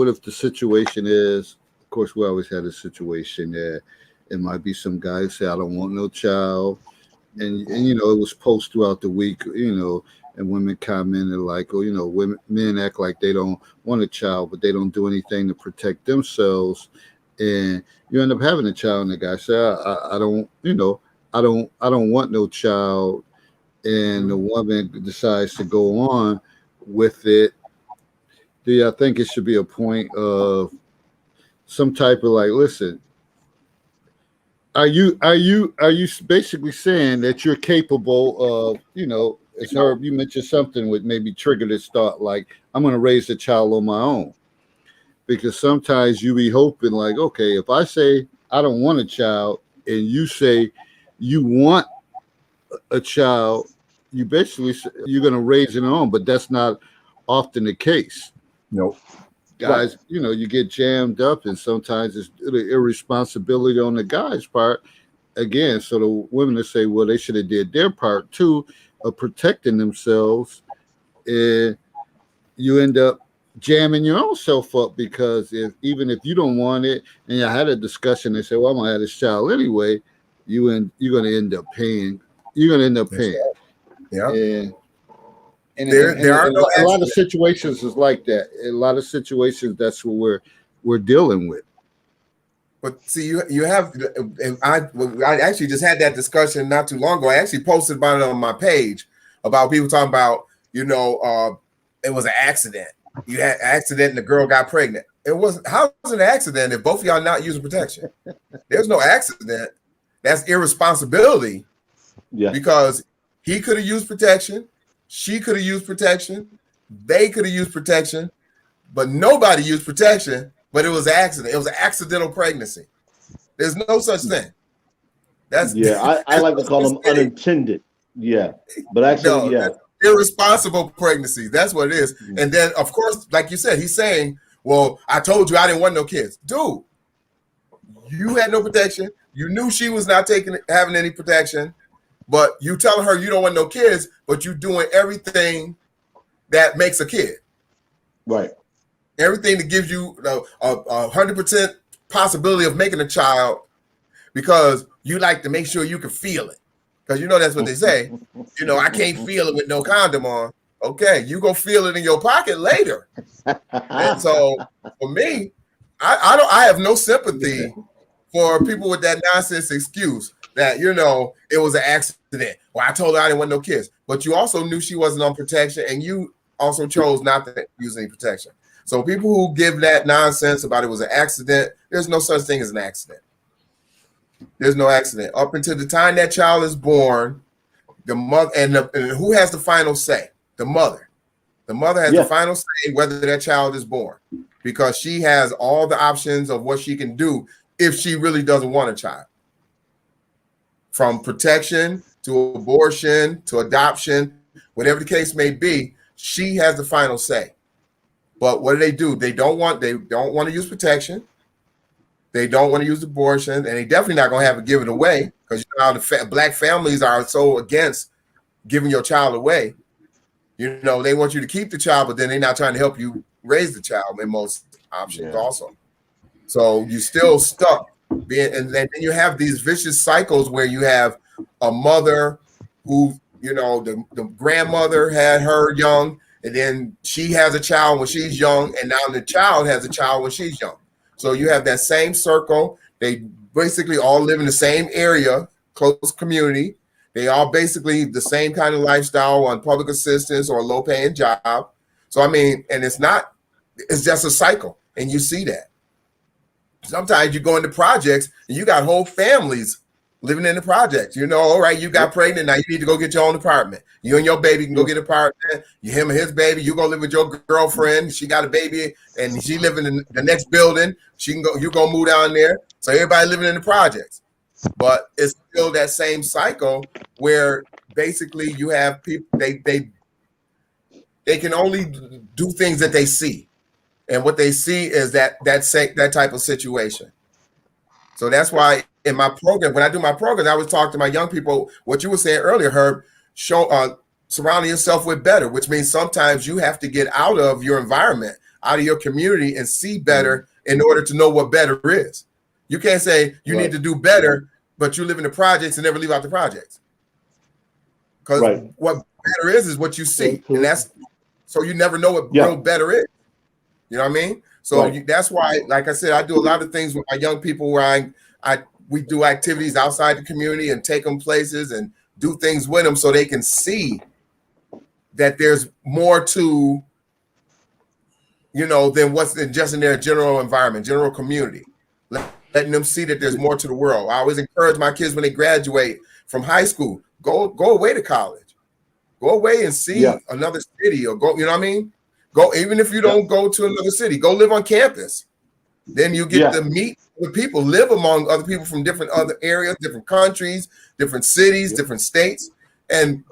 if the situation is, of course, we always had a situation that it might be some guy who say, I don't want no child, and it was post throughout the week, and women commented like, oh, women men act like they don't want a child, but they don't do anything to protect themselves, and you end up having a child, and the guy said, I don't, I don't want no child, and the woman decides to go on with it. Do you think it should be a point of some type of like, listen, are you basically saying that you're capable of, as Herb, you mentioned something would maybe trigger this thought, like, I'm gonna raise the child on my own. Because sometimes you be hoping like, okay, if I say I don't want a child and you say you want a child, you basically you're gonna raise it on, but that's not often the case. Nope. Right. Guys, you get jammed up, and sometimes it's the irresponsibility on the guy's part. Again, so the women that say, well, they should have did their part too of protecting themselves, and you end up jamming your own self up because even if you don't want it, and you had a discussion, they say, well, I'm gonna have this child anyway. You're gonna end up paying. You're gonna end up That's paying, right. Yeah. and There are no a lot of accidents. situations is like that. A lot of situations that's what we're dealing with. But see, you have, and I actually just had that discussion not too long ago. I actually posted about it on my page about people talking about, it was an accident. You had an accident and the girl got pregnant. It wasn't. How was it an accident if both of y'all not using protection? There's no accident. That's irresponsibility Yeah. because he could have used protection, she could have used protection, they could have used protection, but nobody used protection. But it was an accident. It was an accidental pregnancy. There's no such thing. That's Yeah. I like to call them unintended. Yeah. But actually, no, yeah. that's irresponsible pregnancy. That's what it is. And then, of course, like you said, he's saying, well, I told you I didn't want no kids. Dude, you had no protection. You knew she was not having any protection, but you telling her you don't want no kids, but you doing everything that makes a kid. Right. Everything that gives you a 100% possibility of making a child because you like to make sure you can feel it. Because that's what they say. I can't feel it with no condom on. Okay, you go feel it in your pocket later. And so for me, I have no sympathy for people with that nonsense excuse that, it was an accident. Well, I told her I didn't want no kids. But you also knew she wasn't on protection and you also chose not to use any protection. So people who give that nonsense about it was an accident, there's no such thing as an accident. There's no accident. Up until the time that child is born, the mother and who has the final say? The mother. The mother has the final say whether that child is born because she has all the options of what she can do if she really doesn't want a child. From protection to abortion to adoption, whatever the case may be, she has the final say. But what do? They don't want to use protection. They don't want to use abortion, and they definitely not going to have it given away because how the black families are so against giving your child away. They want you to keep the child, but then they're not trying to help you raise the child in most options also. So you still stuck being, and then you have these vicious cycles where you have a mother who, the grandmother had her young, and then she has a child when she's young, and now the child has a child when she's young. So you have that same circle. They basically all live in the same area, close community. They all basically the same kind of lifestyle on public assistance or a low-paying job. So, and it's just a cycle, and you see that. Sometimes you go into projects, and you got whole families living in the projects. You know, all right, you got pregnant, now you need to go get your own apartment. You and your baby can go get an apartment. You, him and his baby, you go live with your girlfriend. She got a baby and she living in the next building. She can go, you go move down there. So everybody living in the projects. But it's still that same cycle where basically you have people, they can only do things that they see. And what they see is that type of situation. So that's why in my program, when I do my program, I always talk to my young people, what you were saying earlier, Herb, surrounding yourself with better, which means sometimes you have to get out of your environment, out of your community and see better in order to know what better is. You can't say you need to do better, but you live in the projects and never leave out the projects. Because what better is what you see. And that's, so you never know what real better is. You know what I mean? So that's why, like I said, I do a lot of things with my young people where we do activities outside the community and take them places and do things with them so they can see that there's more to, you know, than what's just in their general environment, general community. Letting them see that there's more to the world. I always encourage my kids when they graduate from high school, go away to college. Go away and see another city or go, you know what I mean? Go, even if you don't go to another city, go live on campus. Then you get to meet the people, live among other people from different other areas, different countries, different cities, different states, and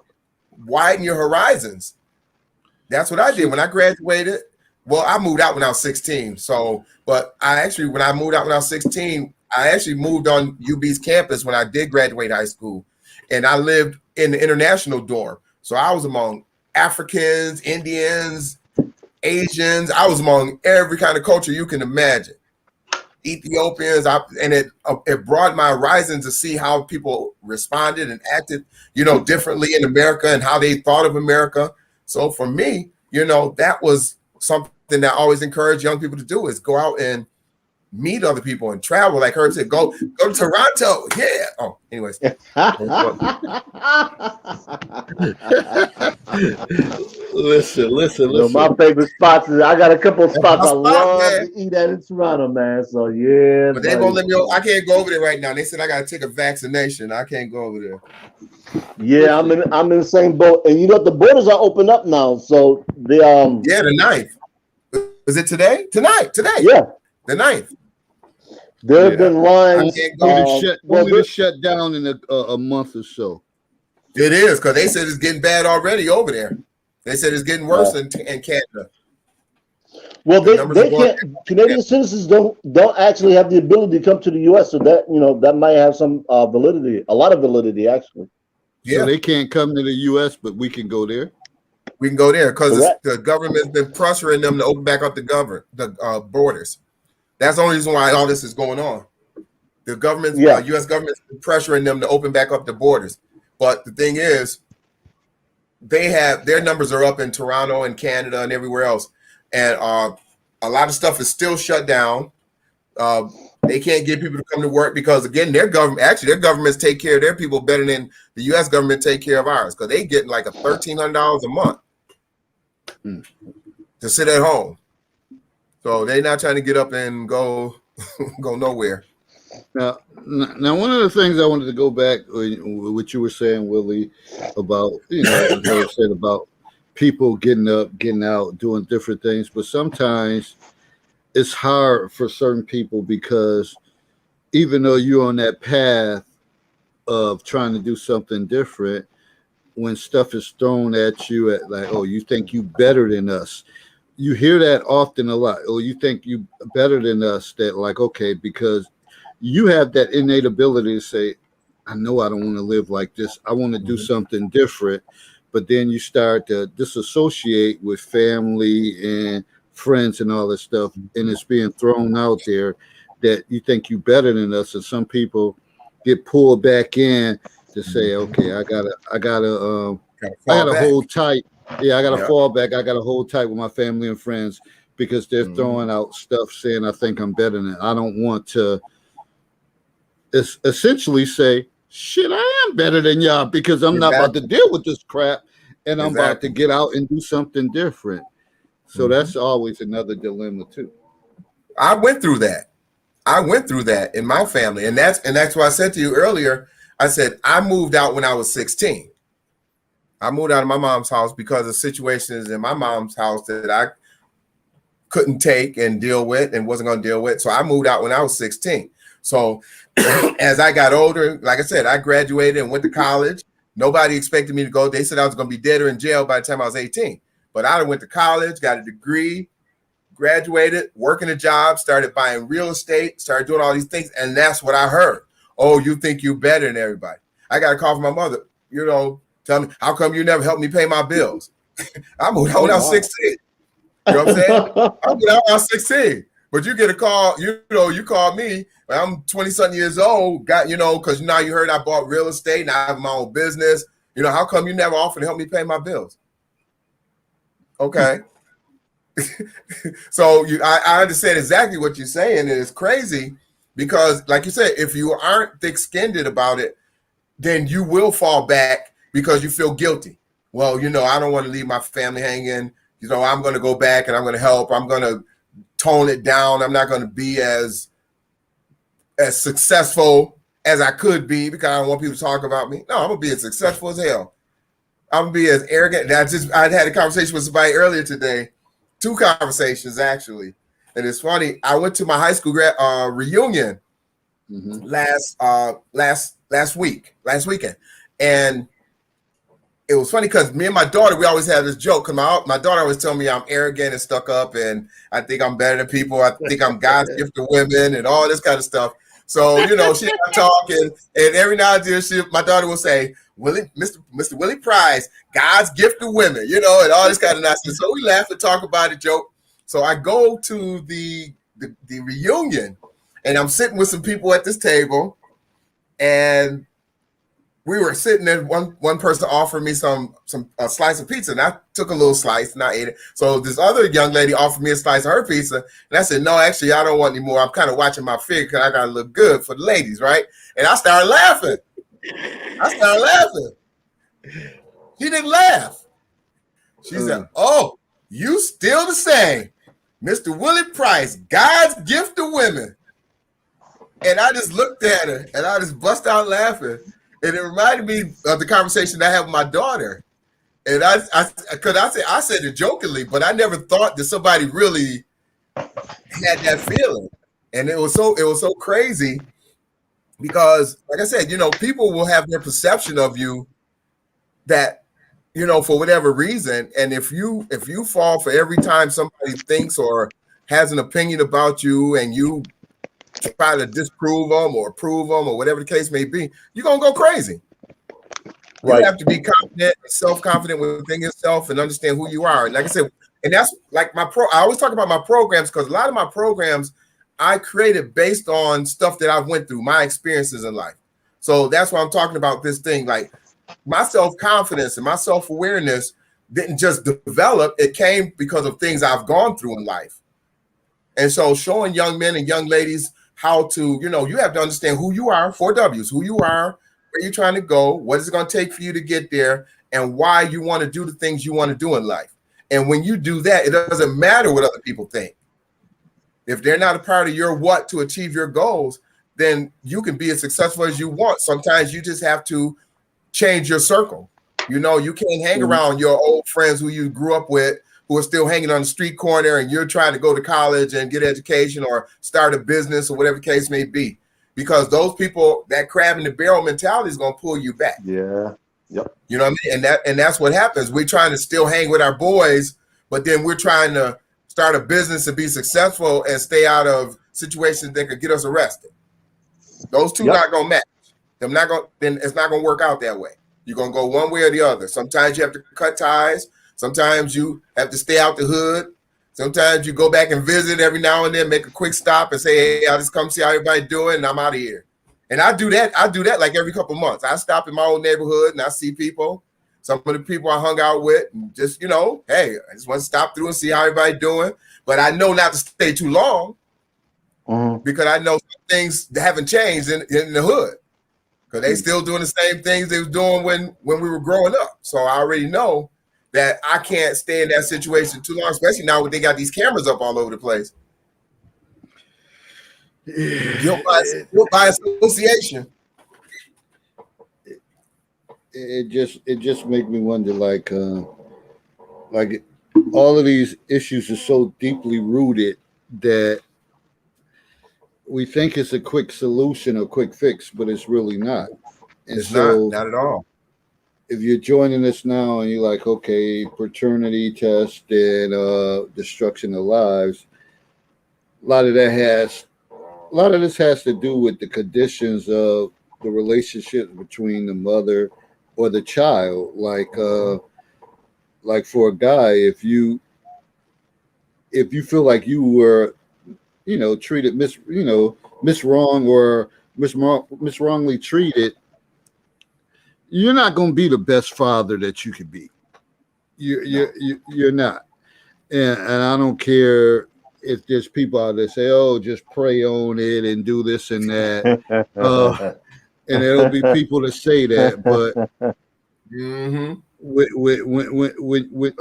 widen your horizons. That's what I did when I graduated. Well, I moved out when I was 16. So, but when I moved out when I was 16, I actually moved on UB's campus when I did graduate high school. And I lived in the international dorm. So I was among Africans, Indians, Asians. I was among every kind of culture you can imagine. Ethiopians, and it broadened my horizons to see how people responded and acted, you know, differently in America and how they thought of America. So for me, you know, that was something that I always encourage young people to do, is go out and meet other people and travel. Like Herb said, go to Toronto. Yeah. Oh, anyways. Listen. You know, my favorite spots is, I got a couple of spots I love to eat at in Toronto, man. So yeah. But they won't let me. I can't go over there right now. They said I got to take a vaccination. I can't go over there. Yeah, I'm in the same boat. And you know, the borders are open up now. So the the 9th. Is it today? Today. Yeah. The 9th. There have been lines. To shut down in a month or so. It is, because they said it's getting bad already over there. They said it's getting worse in Canada. Well, they can't. Canadian citizens don't actually have the ability to come to the U.S. So that, you know, that might have some validity, a lot of validity actually. So they can't come to the U.S., but we can go there. We can go there because the government's been pressuring them to open back up the borders. That's the only reason why all this is going on. The government, U.S. government's been pressuring them to open back up the borders. But the thing is, their numbers are up in Toronto and Canada and everywhere else. And a lot of stuff is still shut down. They can't get people to come to work because, again, their governments take care of their people better than the U.S. government take care of ours, because they getting like $1,300 a month to sit at home. So they're not trying to get up and go nowhere. Now, one of the things I wanted to go back with what you were saying, Willie, about, you know, you said about people getting up, getting out, doing different things, but sometimes it's hard for certain people because even though you're on that path of trying to do something different, when stuff is thrown at you at like, oh, you think you better than us. You hear that often a lot. Oh, you think you better than us. That like, okay, because you have that innate ability to say, I know I don't want to live like this. I want to do something different. But then you start to disassociate with family and friends and all this stuff. And it's being thrown out there that you think you better than us. And some people get pulled back in to say, okay, I gotta hold tight. Yeah, I gotta fall back. I gotta hold tight with my family and friends because they're throwing out stuff saying I think I'm better than. I don't want to essentially say, shit, I am better than y'all because I'm not about to deal with this crap and I'm about to get out and do something different. So that's always another dilemma too. I went through that in my family, and that's why I said to you earlier. I said, I moved out when I was 16. I moved out of my mom's house because of situations in my mom's house that I couldn't take and deal with and wasn't going to deal with. So I moved out when I was 16. So as I got older, like I said, I graduated and went to college. Nobody expected me to go. They said I was going to be dead or in jail by the time I was 18. But I went to college, got a degree, graduated, working a job, started buying real estate, started doing all these things. And that's what I heard. Oh, you think you're better than everybody. I got a call from my mother, tell me, how come you never helped me pay my bills? I moved out when I was 16. You know what I'm saying? I moved out when I was 16. But you get a call, you call me, I'm 20-something years old, because now you heard I bought real estate and I have my own business. How come you never offered to help me pay my bills? Okay. So I understand exactly what you're saying. And it's crazy because, like you said, if you aren't thick-skinned about it, then you will fall back because you feel guilty. Well, I don't want to leave my family hanging. I'm going to go back and I'm going to help. I'm going to tone it down. I'm not going to be as successful as I could be because I don't want people to talk about me. No, I'm going to be as successful as hell. I'm going to be as arrogant. I had a conversation with somebody earlier today, 2 conversations actually. And it's funny. I went to my high school reunion last weekend. And it was funny because me and my daughter, we always have this joke. Because my daughter always tell me I'm arrogant and stuck up and I think I'm better than people. I think I'm God's gift to women and all this kind of stuff. So, she and I talk and every now and then my daughter will say, Mr. Willie Price, God's gift to women, and all this kind of nonsense. So we laugh and talk about it, joke. So I go to the reunion and I'm sitting with some people at this table and we were sitting there. One person offered me a slice of pizza, and I took a little slice and I ate it. So this other young lady offered me a slice of her pizza, and I said, "No, actually, I don't want any more. I'm kind of watching my figure because I gotta look good for the ladies, right?" And I started laughing. She didn't laugh. She said, "Oh, you still the same, Mr. Willie Price, God's gift to women." And I just looked at her and I just bust out laughing. And it reminded me of the conversation I had with my daughter. And I said it jokingly, but I never thought that somebody really had that feeling. And it was so crazy because, like I said, people will have their perception of you that, for whatever reason. And if you fall for every time somebody thinks or has an opinion about you and you try to disprove them or prove them or whatever the case may be, you're going to go crazy. Right. You have to be confident, self-confident within yourself and understand who you are. And like I said, and that's like I always talk about my programs because a lot of my programs I created based on stuff that I've went through, my experiences in life. So that's why I'm talking about this thing. Like my self-confidence and my self-awareness didn't just develop. It came because of things I've gone through in life. And so showing young men and young ladies how to, you have to understand who you are, 4 W's, who you are, where you're trying to go, what is it going to take for you to get there, and why you want to do the things you want to do in life. And when you do that, it doesn't matter what other people think. If they're not a part of your what to achieve your goals, then you can be as successful as you want. Sometimes you just have to change your circle. You can't hang around your old friends who you grew up with, who are still hanging on the street corner and you're trying to go to college and get education or start a business or whatever the case may be. Because those people, that crab in the barrel mentality is going to pull you back. Yeah. Yep. You know what I mean? And that's what happens. We're trying to still hang with our boys, but then we're trying to start a business and be successful and stay out of situations that could get us arrested. Those two not going to match. Then it's not going to work out that way. You're going to go one way or the other. Sometimes you have to cut ties. Sometimes you have to stay out the hood. Sometimes you go back and visit every now and then, make a quick stop and say, "Hey, I'll just come see how everybody's doing and I'm out of here." And I do that like every couple of months. I stop in my old neighborhood and I see people, some of the people I hung out with, and just, hey, I just want to stop through and see how everybody's doing. But I know not to stay too long because I know some things haven't changed in the hood because they still doing the same things they was doing when we were growing up. So I already know that I can't stay in that situation too long, especially now when they got these cameras up all over the place. Guilt by association. it just make me wonder, like all of these issues are so deeply rooted that we think it's a quick solution or quick fix, but it's really not. And It's not, so not at all. if you're joining us now and you're like, okay, paternity test and destruction of lives, a lot of that has a lot of this has to do with the conditions of the relationship between the mother or the child. Like for a guy, if you feel like you were, treated miss wrong or miss wrongly treated, you're not going to be the best father that you could be. No. You're not. And I don't care if there's people out there say, "Oh, just pray on it and do this and that," uh, and there'll be people that say that. But Mm-hmm.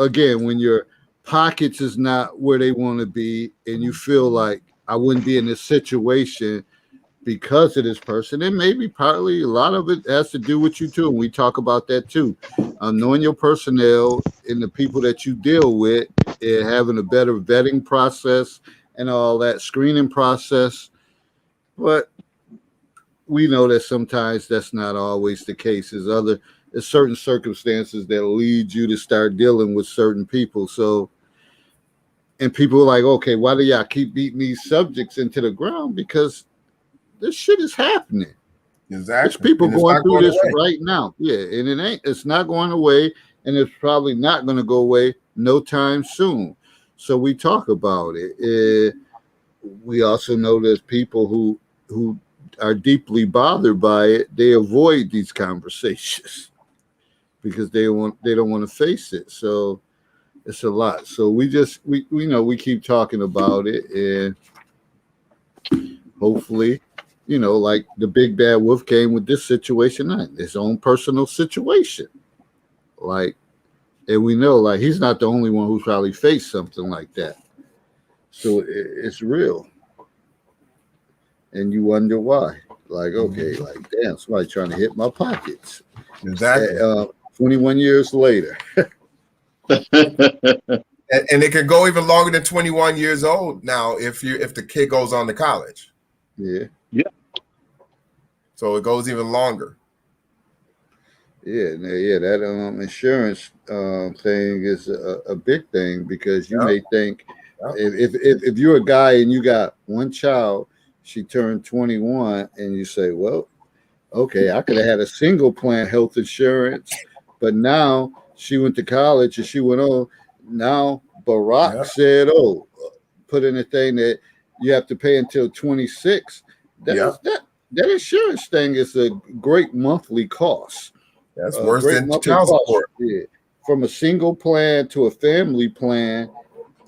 again, when your pockets is not where they want to be, and you feel like I wouldn't be in this situation because of this person, and maybe partly a lot of it has to do with you too. And we talk about that too. Knowing your personnel and the people that you deal with, and having a better vetting process and all that screening process. But we know that sometimes that's not always the case. There's certain circumstances that lead you to start dealing with certain people. So, and people are like, okay, why do y'all keep beating these subjects into the ground? Because this shit is happening. There's Exactly. people And it's going not through going this away. right now. Yeah, and it's not going away, and it's probably not going to go away no time soon. So we talk about it. We also know there's people who are deeply bothered by it. They avoid these conversations because they don't want to face it. So it's a lot. So we keep talking about it, and hopefully, like the big bad wolf came with this situation, not his own personal situation. Like, and we know like he's not the only one who's probably faced something like that. So it's real, and you wonder why. Like, okay, Mhm. like damn, somebody trying to hit my pockets. Exactly. 21 years later. And it could go even longer than 21 years old now if the kid goes on to college. Yeah. So it goes even longer. Yeah, that insurance thing is a big thing because you Yeah. may think Yeah. if you're a guy and you got one child, she turned 21, and you say, well, okay, I could have had a single plan health insurance, but now she went to college and she went on. Now Barack Yeah. said, oh, put in a thing that you have to pay until 26. Yeah. That insurance thing is a great monthly cost. That's A worse great than monthly child cost. support. Yeah. From a single plan to a family plan,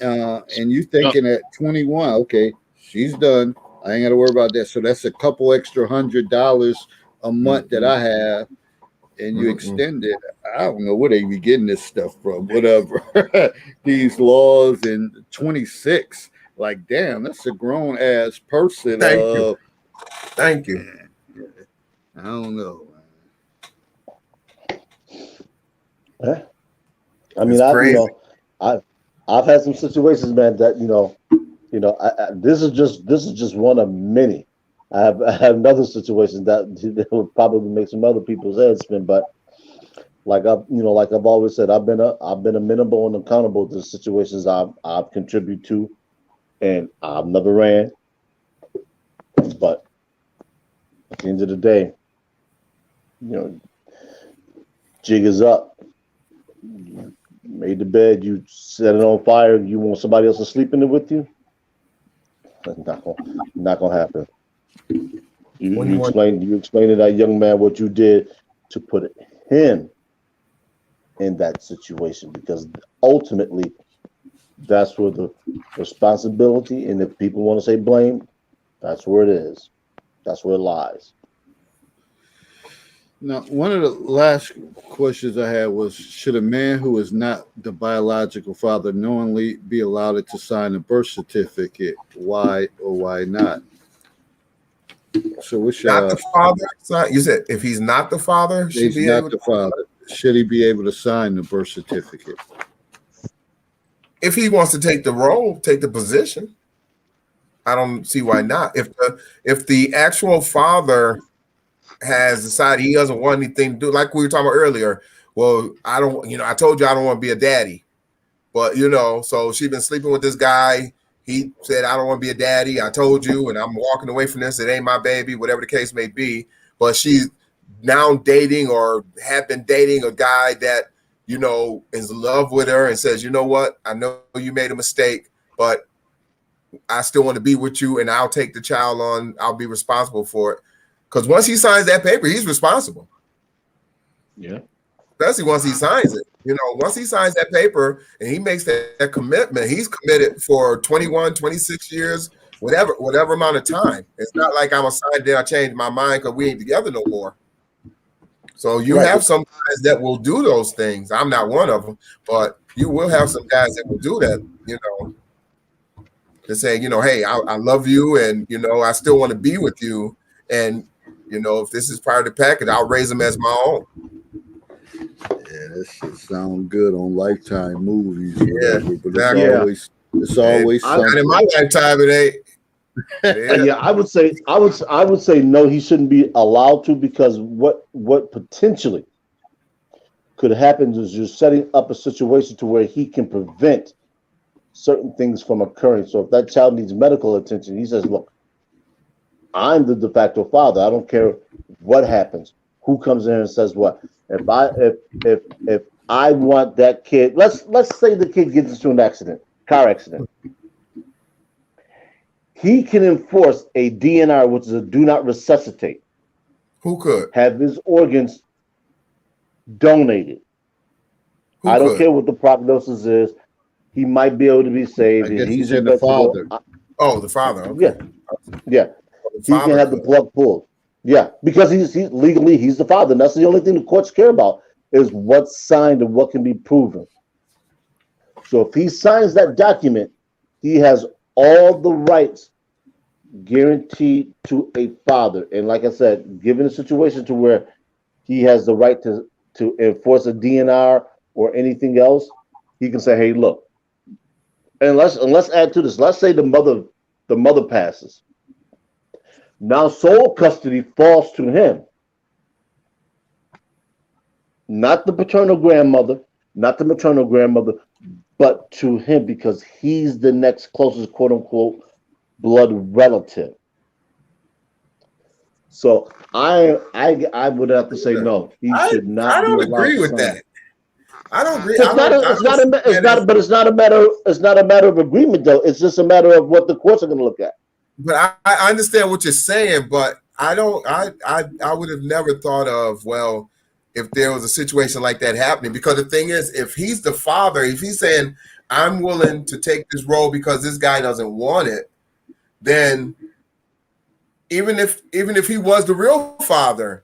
and you thinking at 21, okay, she's done. I ain't got to worry about that. So that's a couple extra $100 a month that Mm-mm, I have, and you mm-mm. extend it. I don't know where they be getting this stuff from. Whatever these laws in 26, like damn, that's a grown ass person. Thank you. Thank you. I don't know. Yeah. I mean, It's crazy. I've had some situations, man, that this is just one of many. I have another situation that would probably make some other people's heads spin, but like I've always said, I've been amenable and accountable to the situations I've contributed to, and I've never ran. But at the end of the day, you know, jig is up. You made the bed, you set it on fire. You want somebody else to sleep in it with you? That's not gonna happen. $21. You explained to that young man what you did to put him in that situation because ultimately that's where the responsibility, and if people want to say blame, that's where it is. That's where it lies. Now, one of the last questions I had was: should a man who is not the biological father knowingly be allowed to sign a birth certificate? Why or why not? So what's Not the father. Son. You said if he's not the father, should he's be not able. the father. Should he be able to sign the birth certificate? If he wants to take the role, take the position, I don't see why not. If the actual father has decided he doesn't want anything to do, like we were talking about earlier. Well, I don't. I told you I don't want to be a daddy. But so she's been sleeping with this guy. He said, I don't want to be a daddy. I told you, and I'm walking away from this. It ain't my baby, whatever the case may be. But she's now dating or have been dating a guy that, is in love with her and says, you know what? I know you made a mistake, but I still want to be with you and I'll take the child on. I'll be responsible for it. Because once he signs that paper, he's responsible. Yeah. Especially once he signs it. Once he signs that paper and he makes that commitment, he's committed for 21, 26 years, whatever amount of time. It's not like I'm assigned there, I changed my mind because we ain't together no more. So you have some guys that will do those things. I'm not one of them, but you will have some guys that will do that, to say, hey, I love you and, I still want to be with you. And, if this is part of the package, I'll raise them as my own. Yeah, that shit sound good on Lifetime movies, Yeah, whatever. But exactly. it's always Not something. in my lifetime, it ain't. Yeah, I would say no, he shouldn't be allowed to, because what potentially could happen is you're setting up a situation to where he can prevent certain things from occurring. So if that child needs medical attention, he says, look, I'm the de facto father. I don't care what happens, who comes in and says what. If I want that kid, let's say the kid gets into an car accident. He can enforce a DNR, which is a do not resuscitate. Who could? Have his organs donated. Who I don't could? care what the prognosis is. He might be able to be saved. I guess He's you said the invincible. father. Oh, the father. Okay. Yeah. He can have the plug pulled. Yeah, because he's legally he's the father. And that's the only thing the courts care about is what's signed and what can be proven. So if he signs that document, he has all the rights guaranteed to a father. And like I said, given a situation to where he has the right to enforce a DNR or anything else, he can say, "Hey, look." And let's add to this. Let's say the mother passes. Now sole custody falls to him, not the paternal grandmother, not the maternal grandmother, but to him, because he's the next closest quote unquote blood relative. So I would have to say no. He should I not be don't allowed agree to with sign. that. I don't agree. But it's not a matter of agreement though. It's just a matter of what the courts are going to look at. But I understand what you're saying, but I don't. I would have never thought of, well, if there was a situation like that happening, because the thing is, if he's the father, if he's saying I'm willing to take this role because this guy doesn't want it, then even if he was the real father,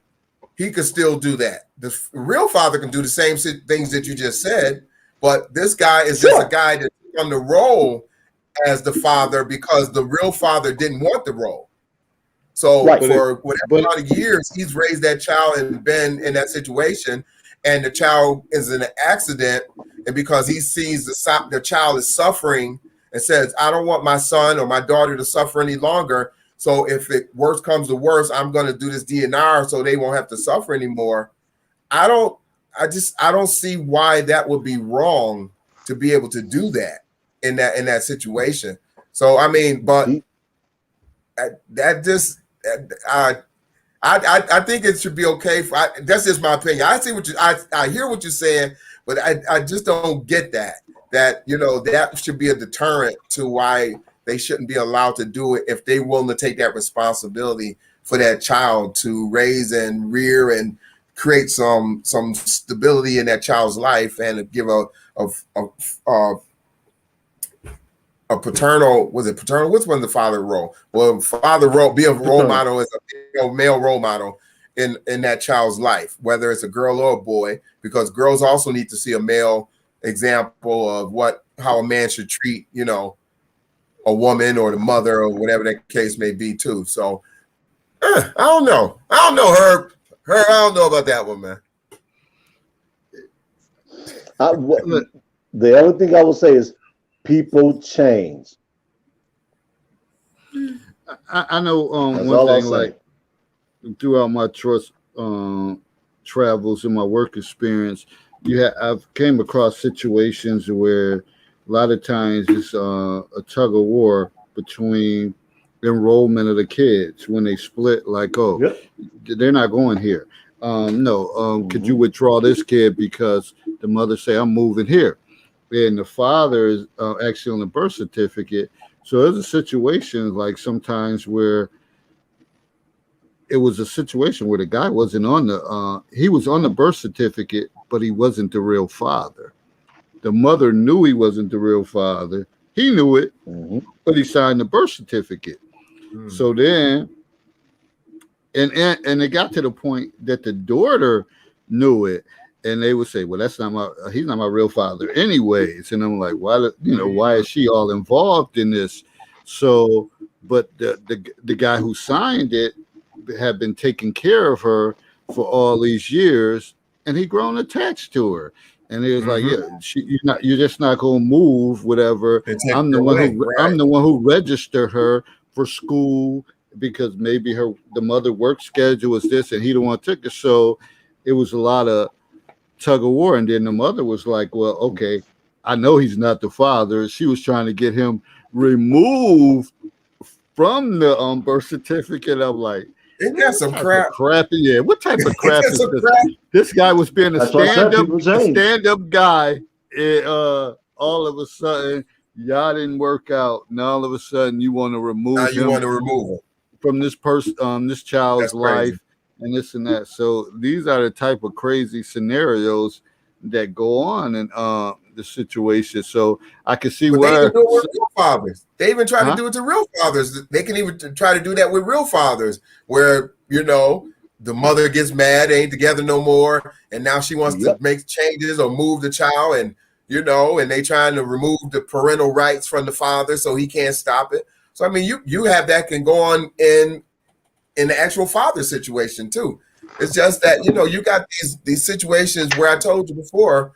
he could still do that. The real father can do the same things that you just said, but this guy is just a guy that's on the role as the father because the real father didn't want the role. So for whatever amount of years he's raised that child and been in that situation, and the child is in an accident, and because he sees the child is suffering and says, I don't want my son or my daughter to suffer any longer. So if it worse comes to worse, I'm going to do this DNR so they won't have to suffer anymore. I don't see why that would be wrong to be able to do that in that situation. So I mean, but that just I think it should be okay. That's just my opinion. I see what I hear what you're saying, but I just don't get that that should be a deterrent to why they shouldn't be allowed to do it if they're willing to take that responsibility for that child to raise and rear and create some stability in that child's life and give a paternal, was it paternal? Which one the father role? Well, father role, be a role model as a male role model in that child's life, whether it's a girl or a boy, because girls also need to see a male example of how a man should treat, a woman or the mother or whatever that case may be too. So I don't know. Herb. I don't know about that one, man. The only thing I will say is people change. I know That's one all I'll thing, say. like throughout my trust travels and my work experience, I've came across situations where a lot of times it's a tug of war between enrollment of the kids when they split. Like, oh, Yep. they're not going here. No, could you withdraw this kid because the mother say I'm moving here, and the father is actually on the birth certificate. So there's a situation like sometimes where it was a situation where the guy wasn't on the he was on the birth certificate, but he wasn't the real father. The mother knew he wasn't the real father. He knew it, but he signed the birth certificate. So then, and it got to the point that the daughter knew it, and they would say, "Well, that's not my he's not my real father, anyways." And I'm like, why is she all involved in this? So, but the guy who signed it had been taking care of her for all these years, and he grown attached to her. And he was like, "Yeah, you're just not gonna move, whatever. I'm the one who I'm the one who registered her for school because maybe the mother work schedule was this, and he the one took it." So it was a lot of tug of war. And then the mother was like, "Well, okay, I know he's not the father." She was trying to get him removed from the birth certificate. I'm like, Ain't that some crap? Crappy, yeah. What type of crap is this? This guy was being a stand-up guy. And, all of a sudden, y'all didn't work out. Now all of a sudden, you want to remove him from this person, this child's life, and this and that. So these are the type of crazy scenarios that go on in the situation. So I can see where they even do it with real fathers. They even try to do it to real fathers. They can even try to do that with real fathers, where the mother gets mad, they ain't together no more, and now she wants to make changes or move the child, and and they trying to remove the parental rights from the father so he can't stop it. So I mean, you have that can go on in the actual father situation too. It's just that you got these situations where I told you before,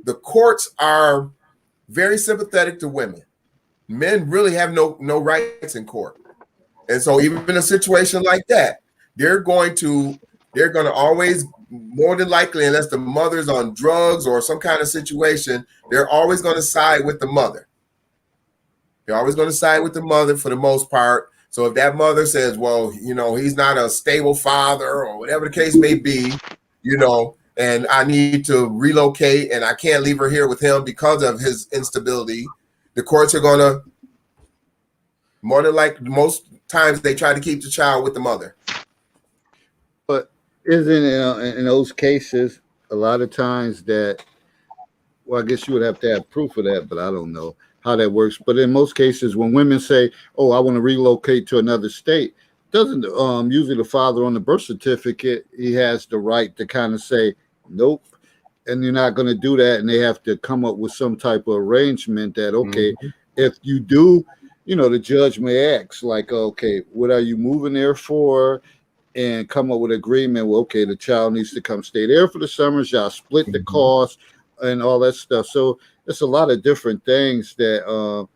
the courts are very sympathetic to women. Men really have no rights in court, and so even in a situation like that, they're going to always, more than likely, unless the mother's on drugs or some kind of situation, they're always going to side with the mother. They're always going to side with the mother for the most part. So if that mother says, well, he's not a stable father or whatever the case may be, and I need to relocate and I can't leave her here with him because of his instability, the courts are going to, more than likely, most times they try to keep the child with the mother. But isn't in those cases a lot of times that, well, I guess you would have to have proof of that, but I don't know how that works. But in most cases, when women say, "Oh, I want to relocate to another state," doesn't usually the father on the birth certificate, he has the right to kind of say, "Nope," and you're not going to do that, and they have to come up with some type of arrangement that, okay, if you do, the judge may ask, like, okay, what are you moving there for? And come up with agreement. Well, okay, the child needs to come stay there for the summers. Y'all split the cost and all that stuff. So it's a lot of different things that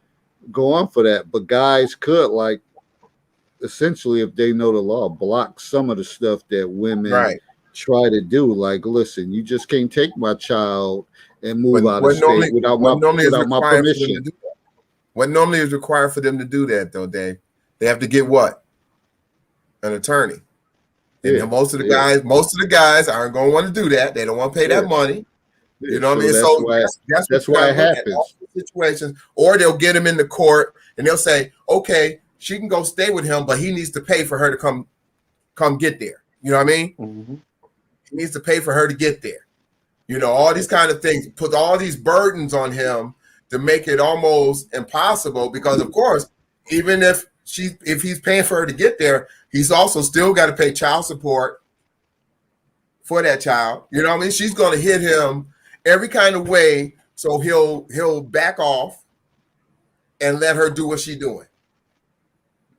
go on for that. But guys could, like, essentially, if they know the law, block some of the stuff that women try to do. Like, listen, you just can't take my child and move out of state without my permission. What normally is required for them to do that, though, Dave? They have to get what? An attorney. And most of the guys aren't going to want to do that. They don't want to pay that money. You know what I mean? So that's why it happens. Situations, or they'll get him in the court and they'll say, okay, she can go stay with him, but he needs to pay for her to come get there. You know what I mean? He needs to pay for her to get there. All these kind of things, put all these burdens on him to make it almost impossible, because of course, even if he's paying for her to get there, he's also still got to pay child support for that child. You know what I mean? She's going to hit him every kind of way, so he'll back off and let her do what she's doing.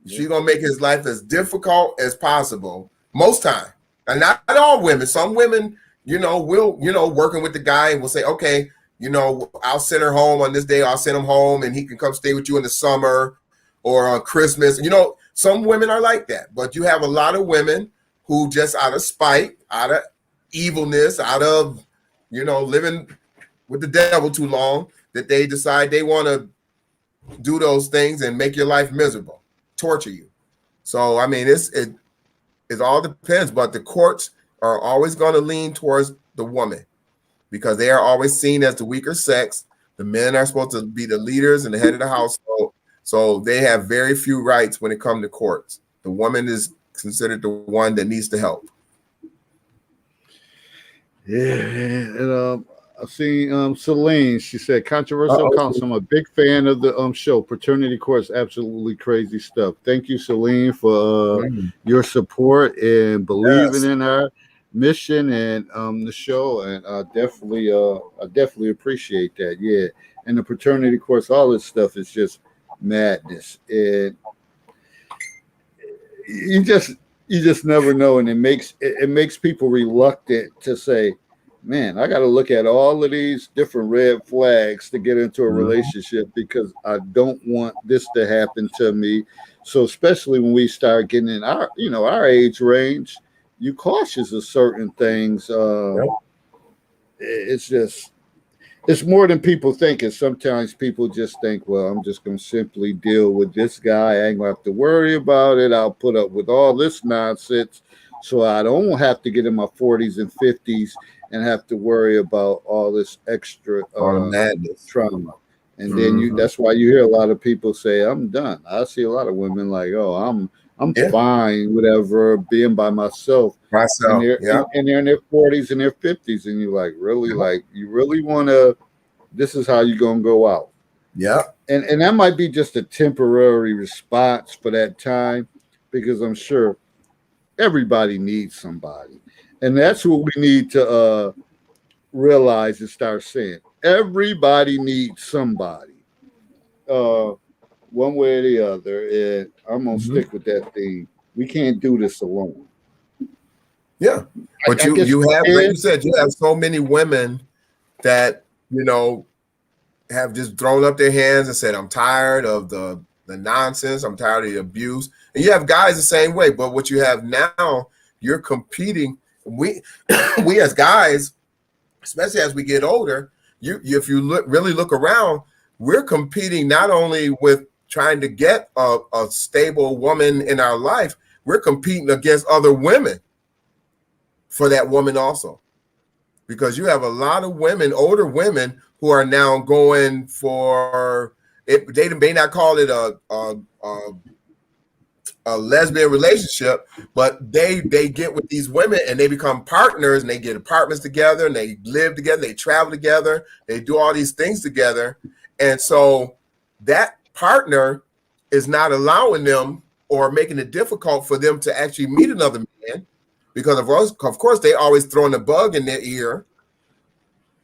She's gonna make his life as difficult as possible most time. And not all women. Some women, will, working with the guy and will say, okay, I'll send her home on this day. I'll send him home and he can come stay with you in the summer or on Christmas. Some women are like that. But you have a lot of women who just out of spite, out of evilness, out of, living with the devil too long, that they decide they want to do those things and make your life miserable, torture you. So, I mean, it all depends, but the courts are always going to lean towards the woman because they are always seen as the weaker sex. The men are supposed to be the leaders and the head of the household. So they have very few rights when it comes to courts. The woman is considered the one that needs the help. Yeah, and I seen Celine. She said controversial comments. I'm a big fan of the show. Paternity Court is absolutely crazy stuff. Thank you, Celine, for your support and believing in our mission and the show. And I definitely appreciate that. Yeah, and the paternity course, all this stuff is just madness, and you just never know, and it makes people reluctant to say, man, I got to look at all of these different red flags to get into a relationship because I don't want this to happen to me. So especially when we start getting in our age range, you cautious of certain things. It's more than people think. And sometimes people just think, well, I'm just going to simply deal with this guy. I ain't going to have to worry about it. I'll put up with all this nonsense so I don't have to get in my 40s and 50s and have to worry about all this extra madness, trauma. And then that's why you hear a lot of people say, I'm done. I see a lot of women like, oh, I'm fine, whatever, being by myself. And they're in their 40s and their 50s. And you're like, really? Like, you really want to, this is how you're going to go out. Yeah. And that might be just a temporary response for that time, because I'm sure everybody needs somebody. And that's what we need to realize and start saying. Everybody needs somebody, one way or the other. And I'm going to stick with that theme. We can't do this alone. Yeah. But you have, like you said, you have so many women that, have just thrown up their hands and said, I'm tired of the nonsense. I'm tired of the abuse. And you have guys the same way. But what you have now, you're competing. We as guys, especially as we get older, if you really look around, we're competing not only with trying to get a stable woman in our life, we're competing against other women for that woman also. Because you have a lot of women, older women, who are now going for it. They may not call it a lesbian relationship, but they get with these women and they become partners and they get apartments together and they live together, they travel together, they do all these things together. And so that partner is not allowing them or making it difficult for them to actually meet another man, because of course they always throwing the bug in their ear.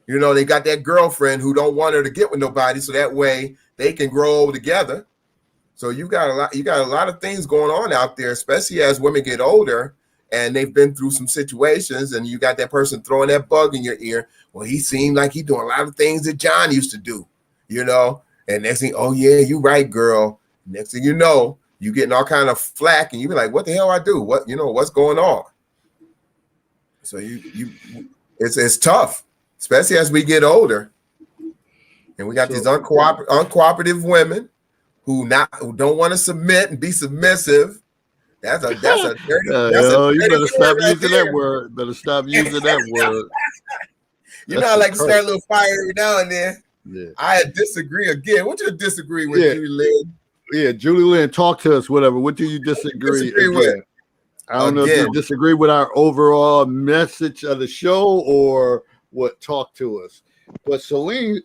They got that girlfriend who don't want her to get with nobody, so that way they can grow together. So you got a lot of things going on out there, especially as women get older and they've been through some situations, and you got that person throwing that bug in your ear. Well, he seemed like he doing a lot of things that John used to do, and next thing, oh yeah, you right, girl. Next thing you know, you getting all kind of flack, and you be like, what the hell I do? What's going on? So it's tough, especially as we get older, and we got these uncooperative women who don't want to submit and be submissive. That's a dirty. You better stop using that word. Better stop using that word. I like to start a little fire every now and then. Yeah. I disagree again. What you disagree with, Julie Lynn? Yeah, Julie Lynn, talk to us. Whatever. What do you disagree with? I don't know if you disagree with our overall message of the show or what. Talk to us. But Celine,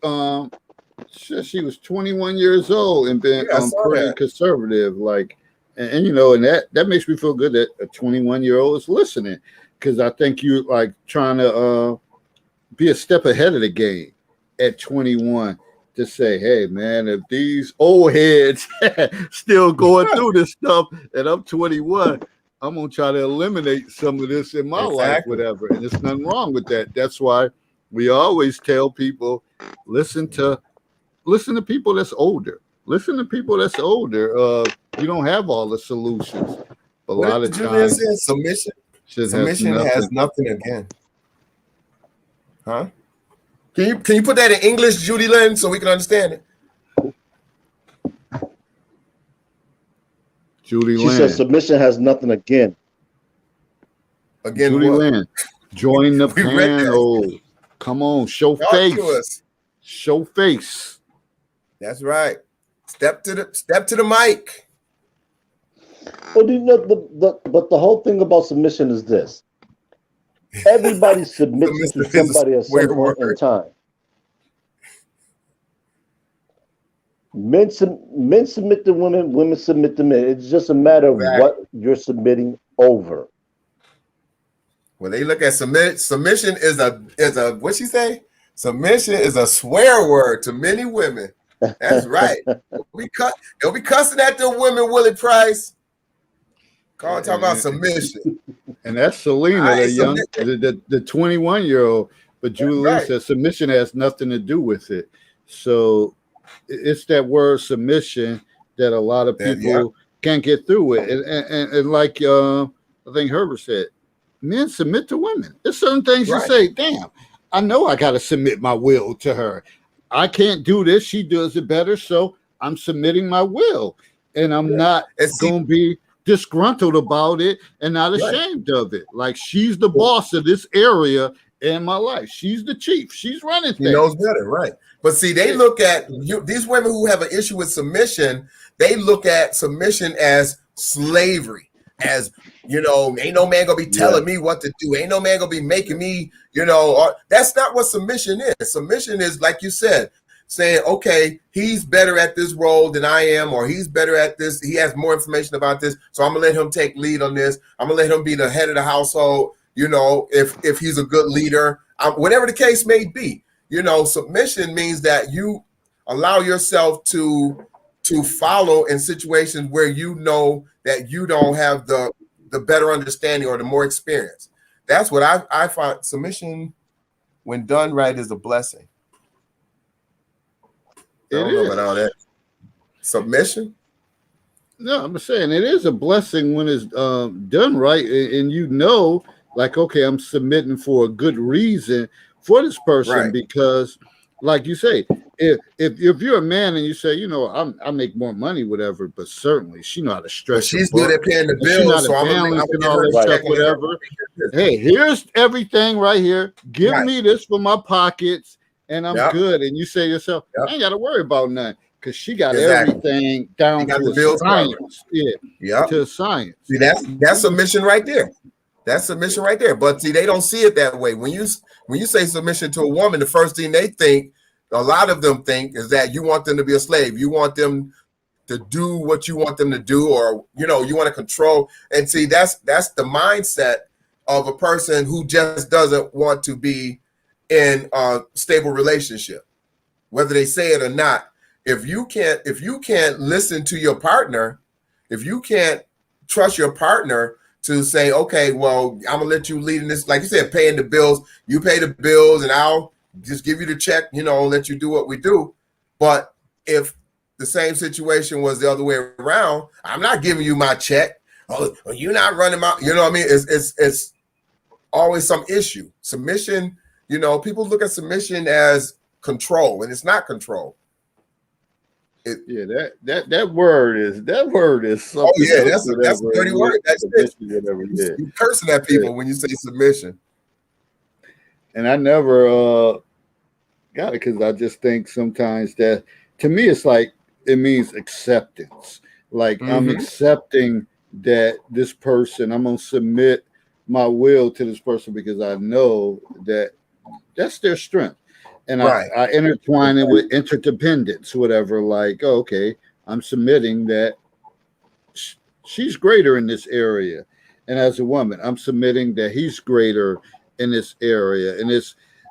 she was 21 years old and been pretty conservative, and that makes me feel good that a 21-year-old is listening, because I think you like trying to be a step ahead of the game at 21 to say, hey man, if these old heads still going through this stuff and I'm 21, I'm gonna try to eliminate some of this in my life, Exactly. whatever. And there's nothing wrong with that. That's why we always tell people listen to people that's older. Listen to people that's older. You don't have all the solutions. A What lot of did Julian times say? Submission. shit has Submission has nothing. nothing again. Huh? Can you put that in English, Judy Lynn, so we can understand it? Judy She said Land. submission has nothing again. Again, Judy what? Land. Join the We read that. panel. Come on, show Talk to face. us. Show face. That's right. Step to the mic. But you know, but the whole thing about submission is this: everybody submits to Submission is a somebody at swear some point in word. time. Men submit to women, women submit to men. It's just a matter of Exactly. what you're submitting over. When they look at submission is a what she say? Submission is a swear word to many women. That's right. They'll be cussing at them women, Willie Price. Talking about submission. And that's Selena, I the ain't young, submit. the 21-year-old. But Julie Lee right. says submission has nothing to do with it. So it's that word submission that a lot of people can't get through with. And like I think Herbert said, men submit to women. There's certain things you say, damn, I know I got to submit my will to her. I can't do this. She does it better. So I'm submitting my will. And I'm not going to be disgruntled about it and not ashamed of it. Like she's the boss of this area in my life. She's the chief. She's running things. She knows better, right? But see, they look at these women who have an issue with submission. They look at submission as slavery, as ain't no man gonna be telling me what to do. Ain't no man gonna be making me, that's not what submission is. Submission is, like you said, saying, okay, he's better at this role than I am, or he's better at this. He has more information about this, so I'm gonna let him take lead on this. I'm gonna let him be the head of the household. If he's a good leader, whatever the case may be. Submission means that you allow yourself to follow in situations where you know that you don't have the better understanding or the more experience. That's what I find. Submission, when done right, is a blessing. I don't know about all that. Submission? No, I'm saying it is a blessing when it's done right, and like, okay, I'm submitting for a good reason for this person because, like you say, if you're a man and you say, I make more money, whatever, but certainly she know how to stretch. She's good at paying the bills, so I'm gonna all that stuff, whatever. Hey, here's everything right here. Give me this for my pockets, and I'm good. And you say to yourself, I ain't got to worry about nothing because she got everything down to a science. To a science. See, that's submission right there. That's submission right there. But see, they don't see it that way. When you say submission to a woman, the first thing a lot of them think, is that you want them to be a slave. You want them to do what you want them to do, or you want to control. And see, that's the mindset of a person who just doesn't want to be in a stable relationship, whether they say it or not. If you can't listen to your partner, if you can't trust your partner to say, okay, well, I'm gonna let you lead in this, like you said, paying the bills. You pay the bills, and I'll just give you the check. Let you do what we do. But if the same situation was the other way around, I'm not giving you my check. Oh, you're not running my. You know what I mean? It's always some issue. Submission. People look at submission as control, and it's not control. That word is something. Oh yeah, that's a dirty word. That's it. You're cursing at people when you say submission. And I never got it because I just think sometimes that, to me, it's like it means acceptance. Like I'm accepting that this person, I'm gonna submit my will to this person because I know that that's their strength. And I intertwine it with interdependence, whatever. Like, okay, I'm submitting that she's greater in this area, and as a woman, I'm submitting that he's greater in this area.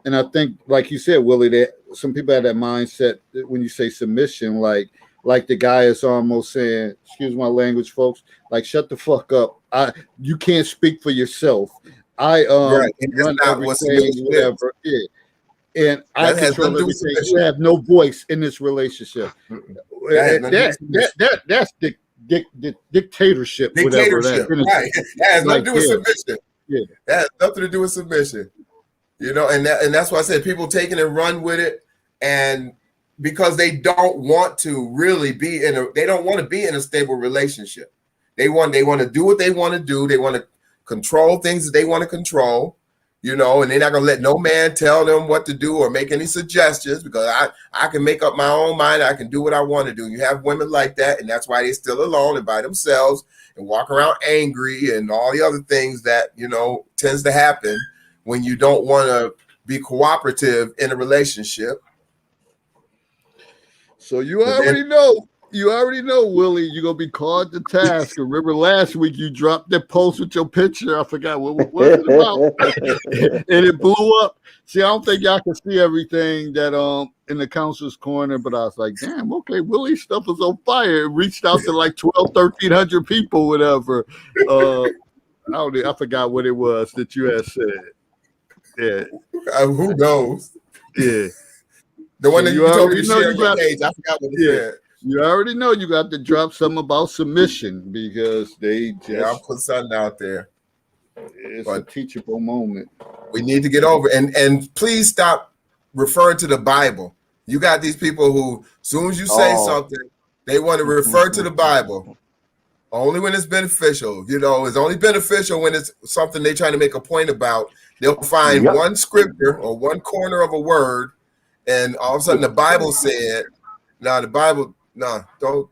And I think, like you said, Willie, that some people have that mindset that when you say submission, like the guy is almost saying, excuse my language, folks, like shut the fuck up. You can't speak for yourself. I Right. And that's run not what everything, submission is. whatever. Yeah. And I That has nothing control to do with everything. You submission. have no voice in this relationship. That has nothing to do with submission. That's dictatorship, whatever that Dictatorship. is. Right. That has nothing Like to do with yeah, submission. yeah. That has nothing to do with submission. You know, and that's why I said people take it and run with it, and because they don't want to really be they don't want to be in a stable relationship. They want to do what they want to do. They want to control things that they want to control, you know, and they're not gonna let no man tell them what to do or make any suggestions because I can make up my own mind. I can do what I want to do. You have women like that, and that's why they're still alone and by themselves and walk around angry and all the other things that, you know, tends to happen when you don't want to be cooperative in a relationship. So you already know, Willie, you're gonna be called to task. Remember last week you dropped that post with your picture. I forgot what was it about, and it blew up. See, I don't think y'all can see everything that in the counselor's corner, but I was like, damn, okay, Willie's stuff is on fire. It reached out to like 1,300 people, whatever. I forgot what it was that you had said. Yeah. Who knows? Yeah. The one that you told me to share you your page, I forgot what it said. You already know you got to drop something about submission because they just I'll put something out there. It's a teachable moment. We need to get over and please stop referring to the Bible. You got these people who, as soon as you say something, they want to refer to the Bible. Only when it's beneficial. You know, it's only beneficial when it's something they're trying to make a point about. They'll find one scripture or one corner of a word, and all of a sudden the Bible said, don't,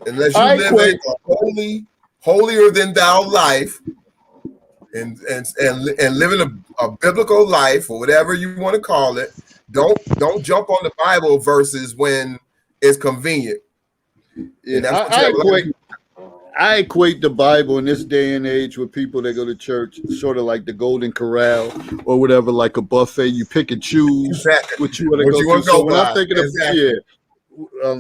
unless you live a holier than thou life and living a biblical life or whatever you want to call it, don't jump on the Bible verses when it's convenient. Yeah, I equate the Bible in this day and age with people that go to church, sort of like the Golden Corral or whatever, like a buffet. You pick and choose what you want to go to. So when I'm thinking of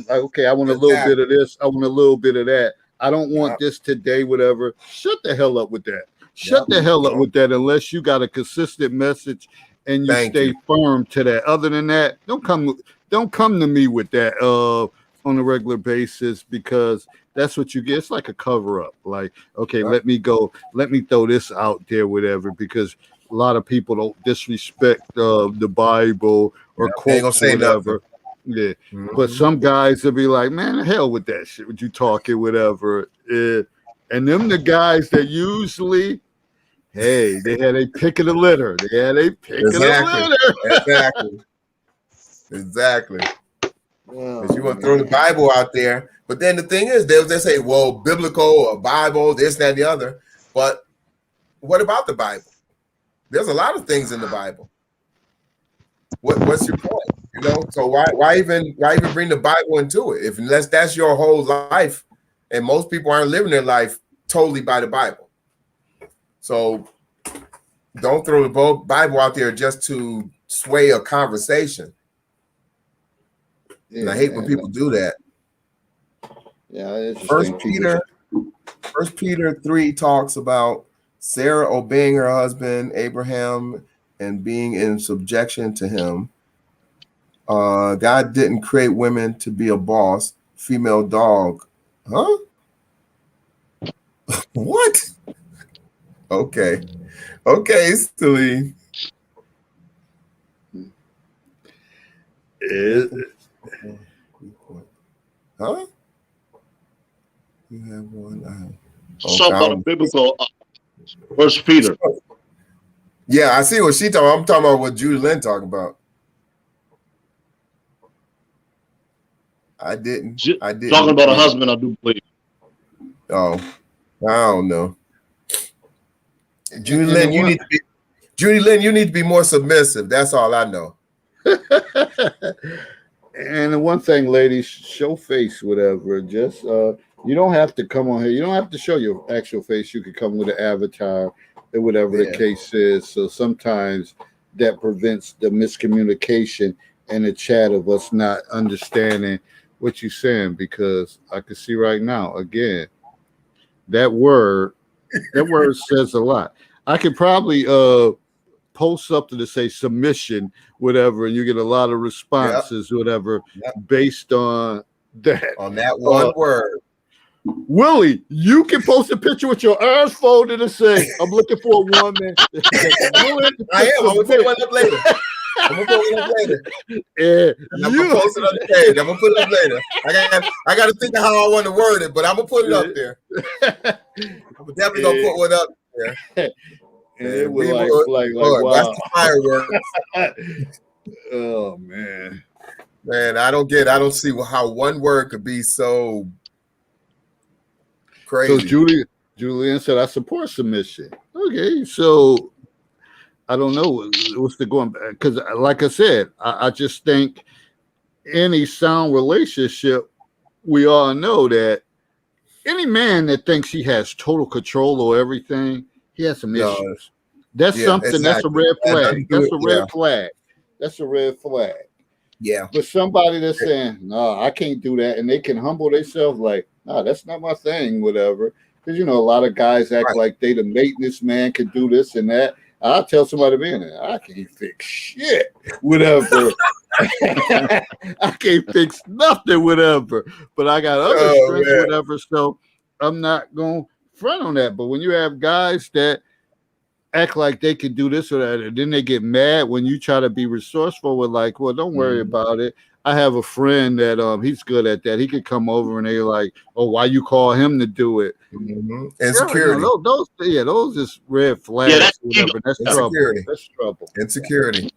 okay, I want a little bit of this, I want a little bit of that. I don't want this today, whatever. Shut the hell up with that. Shut the hell up with that unless you got a consistent message and you stay firm to that. Other than that, don't come to me with that on a regular basis because that's what you get. It's like a cover up. Like, okay, let me throw this out there, whatever, because a lot of people don't disrespect the Bible or quote whatever. Yeah. Mm-hmm. But some guys will be like, man, the hell with that shit. What you talking, whatever. And them the guys that usually, hey, they had a pick of the litter. They had a pick of the litter. Exactly. Because you want to throw the Bible out there. But then the thing is, they'll say, well, biblical or Bible, this, that, and the other. But what about the Bible? There's a lot of things in the Bible. What's your point? You know, so why even bring the Bible into it? Unless that's your whole life, and most people aren't living their life totally by the Bible. So don't throw the Bible out there just to sway a conversation. And I hate when people do that. Yeah, First Peter 3 talks about Sarah obeying her husband Abraham and being in subjection to him. God didn't create women to be a boss, female dog. Huh? What? Okay, Celine. Huh? You have one. Something about a biblical First Peter. Yeah, I see what she talking about. I'm talking about what Judy Lynn talking about. I didn't. Talking about a husband, I do believe. Oh, I don't know. Judy Lynn, you need to be more submissive. That's all I know. And the one thing, ladies, show face, whatever. Just you don't have to come on here. You don't have to show your actual face. You could come with an avatar or whatever the case is. So sometimes that prevents the miscommunication in the chat of us not understanding what you're saying, because I can see right now again that word says a lot. I could probably post something to say submission, whatever, and you get a lot of Yep. responses, whatever, Yep. based on that. On that one word. Willie, you can post a picture with your arms folded and say, "I'm looking for a woman." I am. I'm gonna put one up later. I'm gonna put one up later. And I'm gonna post it on the page. I'm gonna put it up later. I got to think of how I want to word it, but I'm gonna put it up there. I'm definitely gonna put one up there. And it was like wow. That's the fireworks. Oh man. Man, I don't see how one word could be so crazy. So Julian said, "I support submission." Okay, so I don't know what's the going, because, like I said, I just think any sound relationship, we all know that any man that thinks he has total control over everything, he has some issues. That's something. Exactly. That's a red flag. That's a red flag. That's a red flag. Yeah. But somebody that's saying, "No, I can't do that," and they can humble themselves, like, "No, that's not my thing," whatever. Because a lot of guys act like they the maintenance man, can do this and that. I'll tell somebody, "Man, I can't fix shit," whatever. I can't fix nothing, whatever. But I got other strengths, whatever. So I'm not going to front on that. But when you have guys that act like they can do this or that, and then they get mad when you try to be resourceful with, like, "Well, don't worry about it. I have a friend that he's good at that. He could come over," and they're like, "Oh, why you call him to do it?" Insecurity. Those is red flags. Whatever. That's trouble. That's trouble. Insecurity.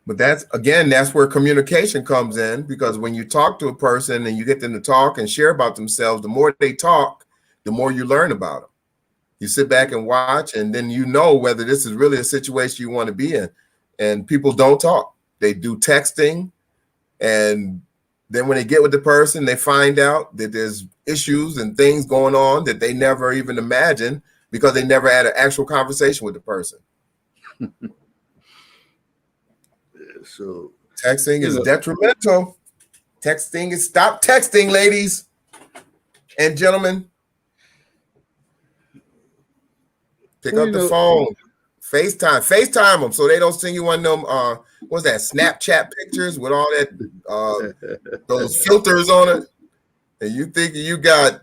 But that's where communication comes in, because when you talk to a person and you get them to talk and share about themselves, the more they talk, the more you learn about them. You sit back and watch, and then whether this is really a situation you want to be in. And people don't talk. They do texting, and then when they get with the person, they find out that there's issues and things going on that they never even imagined, because they never had an actual conversation with the person. So texting is detrimental. Stop texting, ladies and gentlemen. Pick up the phone. FaceTime them so they don't send you one of them what's that, Snapchat pictures with all that those filters on it, and you think you got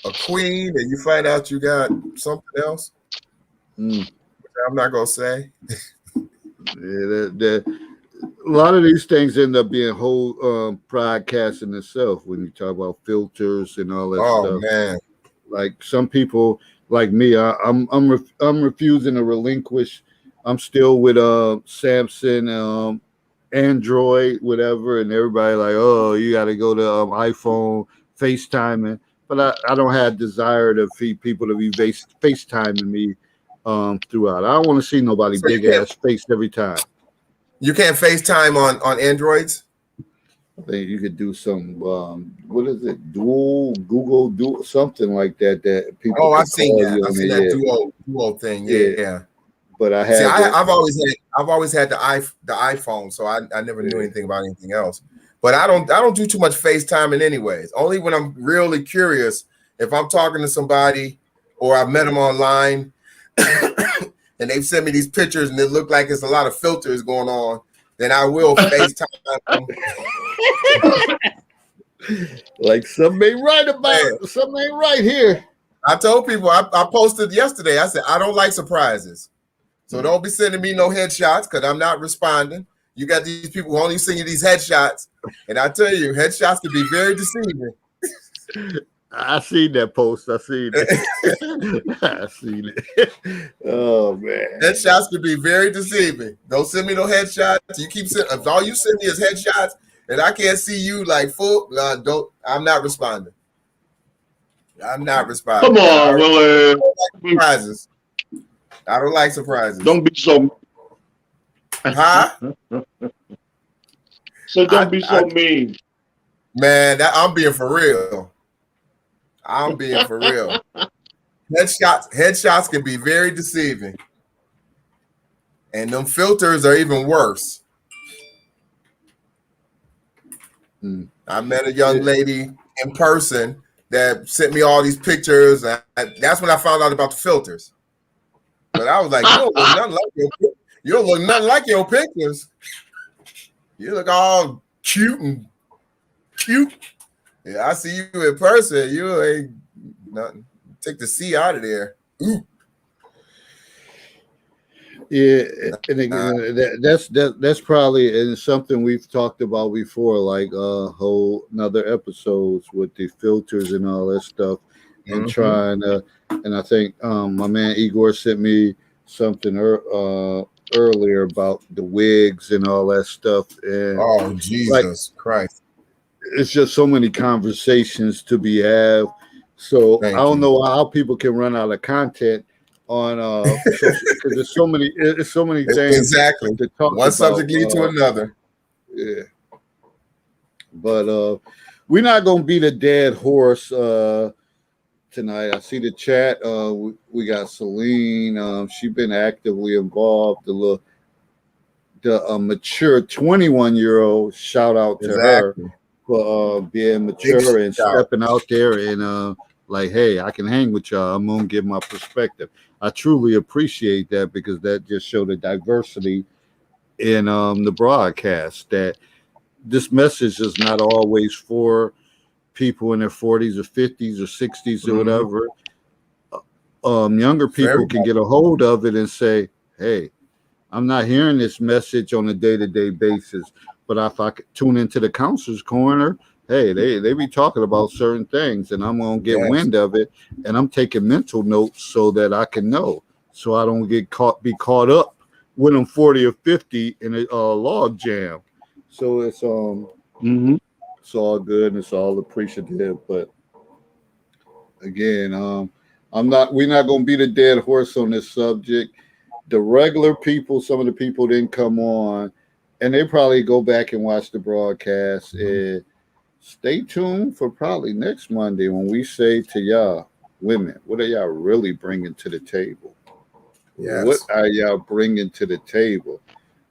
a queen and you find out you got something else. I'm not gonna say. A lot of these things end up being whole podcasts in itself when you talk about filters and all that stuff. Oh man, like some people. Like me, I'm refusing to relinquish. I'm still with Samsung, Android, whatever, and everybody like, "Oh, you got to go to iPhone, FaceTiming." But I don't have desire to feed people to be FaceTiming me throughout. I don't want to see nobody big ass face every time. You can't FaceTime on Androids. I think you could do some what is it? Google Duo, something like that. That people. Oh, I've seen that. I've seen that Duo thing. Yeah. But I have. I've always had the iPhone, so I never knew anything about anything else. But I don't do too much FaceTiming anyways. Only when I'm really curious. If I'm talking to somebody or I've met them online and they've sent me these pictures and it look like it's a lot of filters going on, then I will FaceTime them. Like something ain't right about something ain't right here. I told people, I posted yesterday, I said, I don't like surprises. So don't be sending me no headshots, because I'm not responding. You got these people who only send you these headshots. And I tell you, headshots can be very deceiving. I seen that post. I seen it. I seen it. Oh man. Headshots can be very deceiving. Don't send me no headshots. You keep sending, if all you send me is headshots and I can't see you like full, I'm not responding. I'm not responding. Come on, Willie. Surprises. I don't like surprises. Don't be so. Huh? So don't be so mean. Man, I'm being for real. I'm being for real. Headshots can be very deceiving. And them filters are even worse. I met a young lady in person that sent me all these pictures. And that's when I found out about the filters. But I was like, you don't look nothing like your pictures. You look all cute and cute. Yeah, I see you in person. You ain't nothing. Take the C out of there. Ooh. Yeah, and again, that's probably and something we've talked about before, like whole another episodes with the filters and all that stuff, and trying to. And I think my man Igor sent me something earlier about the wigs and all that stuff, and Oh, like Jesus Christ! it's just so many conversations to be had. So I Thank don't you. know how people can run out of content on social because there's so many things Exactly. to talk One about. subject lead to another. Yeah, but we're not gonna beat a dead horse tonight. I see the chat. We got Celine. She's been actively involved. The mature 21-year-old. Shout out to her Exactly. for being Big mature and shout. stepping out there and like, hey, I can hang with y'all. I'm gonna give my perspective. I truly appreciate that because that just showed the diversity in the broadcast. That this message is not always for people in their 40s or 50s or 60s or whatever. Younger people can get a hold of it and say, hey, I'm not hearing this message on a day-to-day basis, but if I could tune into the counselor's corner, hey, they be talking about certain things, and I'm gonna get wind of it, and I'm taking mental notes so that I can know, so I don't be caught up when I'm 40 or 50 in a log jam. So it's it's all good and it's all appreciative, but again, we're not gonna beat a dead horse on this subject. The regular people, some of the people didn't come on, and they probably go back and watch the broadcast. And stay tuned for probably next Monday when we say to y'all, women, what are y'all really bringing to the table? Yes. What are y'all bringing to the table?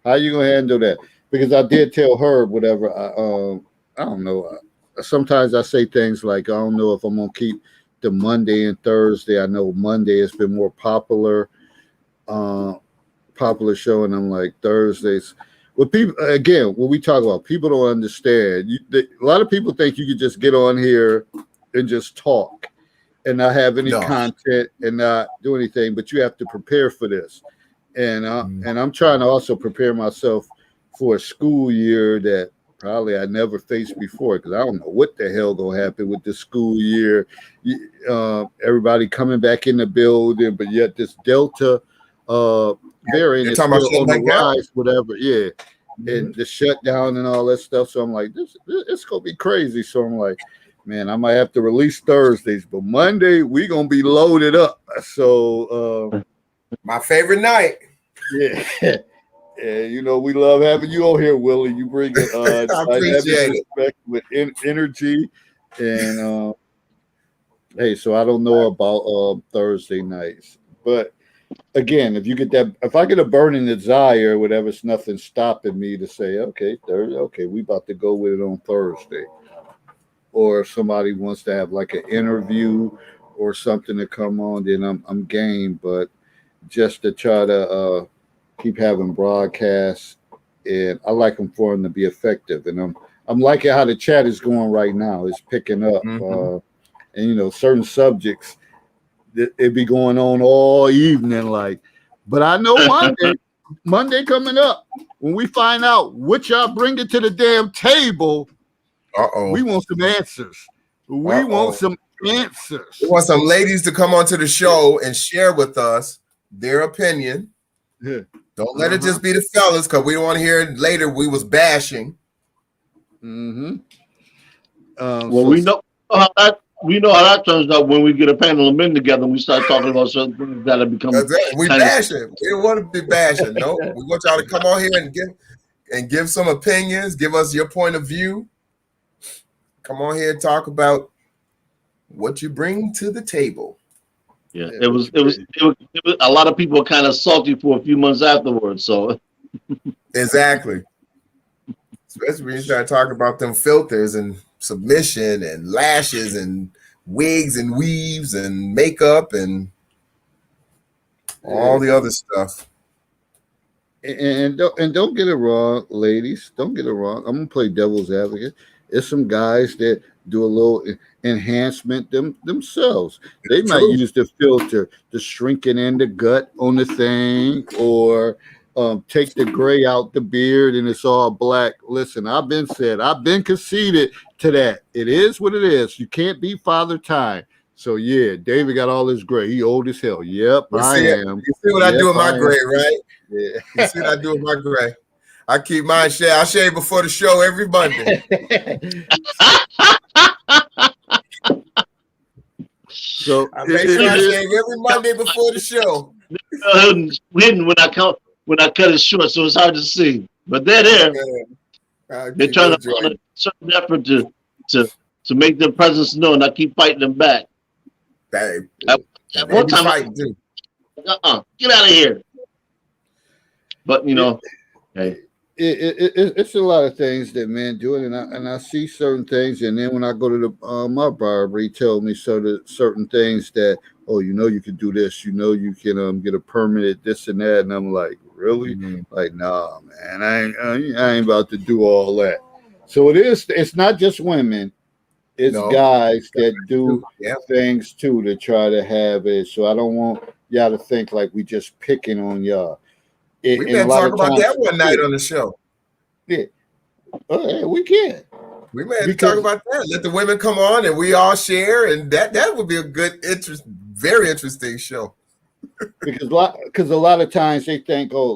How you gonna handle that? Because I did tell her whatever. I don't know. Sometimes I say things like I don't know if I'm gonna keep the Monday and Thursday. I know Monday has been more uh, popular show, and I'm like Thursdays. Well, people again, what we talk about, people don't understand. A lot of people think you could just get on here and just talk and not have any content and not do anything, but you have to prepare for this. And I'm trying to also prepare myself for a school year that probably I never faced before because I don't know what the hell gonna happen with the school year. Everybody coming back in the building, but yet this Delta variant is still on the rise, whatever. Yeah, and the shutdown and all that stuff. So I'm like, it's gonna be crazy. So I'm like, man, I might have to release Thursdays, but Monday we gonna be loaded up. So my favorite night. Yeah. And you know we love having you on here, Willie. You bring it appreciate respect with energy, and hey, so I don't know about Thursday nights, but again, if I get a burning desire or whatever, it's nothing stopping me to say, okay, Thursday, okay, we about to go with it on Thursday, or if somebody wants to have like an interview or something to come on, then I'm game, but just to try to keep having broadcasts, and I like them for them to be effective. And I'm liking how the chat is going right now. It's picking up, and you know certain subjects it be going on all evening. Like, but I know Monday coming up when we find out what y'all bringing to the damn table. We want some answers. We want some answers. We want some ladies to come onto the show and share with us their opinion. Yeah. Don't let it just be the fellas, because we don't want to hear it later we was bashing. Well, we know how that turns out when we get a panel of men together and we start talking about certain things that have become. We bashing. We don't want to be bashing. No, we want y'all to come on here and give some opinions. Give us your point of view. Come on here and talk about what you bring to the table. Yeah, Yeah, it was, it was, it was, it was. A lot of people were kind of salty for a few months afterwards. So Exactly. Especially when you start talking about them filters and submission and lashes and wigs and weaves and makeup and all the other stuff. And don't get it wrong, ladies. Don't get it wrong. I'm gonna play devil's advocate. There's some guys that do a little enhancement themselves. They might True. use the filter to shrink it in the gut on the thing, or take the gray out the beard and it's all black. Listen, I've been conceded to that. It is what it is. You can't be Father Time. So yeah, David got all his gray. He old as hell. Yep, You I see it? am. You see what I Yep, do with my I am. gray, right? You see what I Yeah. do with my gray? I keep mine shaved. I shave before the show every Monday. So I make sure it I is. shave every Monday before the show. hidden when I cut it short, so it's hard to see. But they're Oh there. man, I They're keep trying your to put joint. a certain effort to to make their presence known. I keep fighting them back. They, At, they at one be time, I fighting too. was, get out of here. But you It, know, hey, it's a lot of things that men do, and I see certain things, and then when I go to the my barber, he tells me certain things that, oh, you can do this, you can get a permit, this and that, and I'm like, really? Mhm. Like, nah, man, I ain't about to do all that. So it's not just women, it's No, guys that do yeah. things too to try to have it. So I don't want y'all to think like we just picking on y'all. We And a may lot talk of about times, that one night yeah, on the show. yeah. Oh, yeah, we can We may have to talk because about that. Let the women come on and we all share, and that would be a good, very interesting show. because a lot of times they think, oh,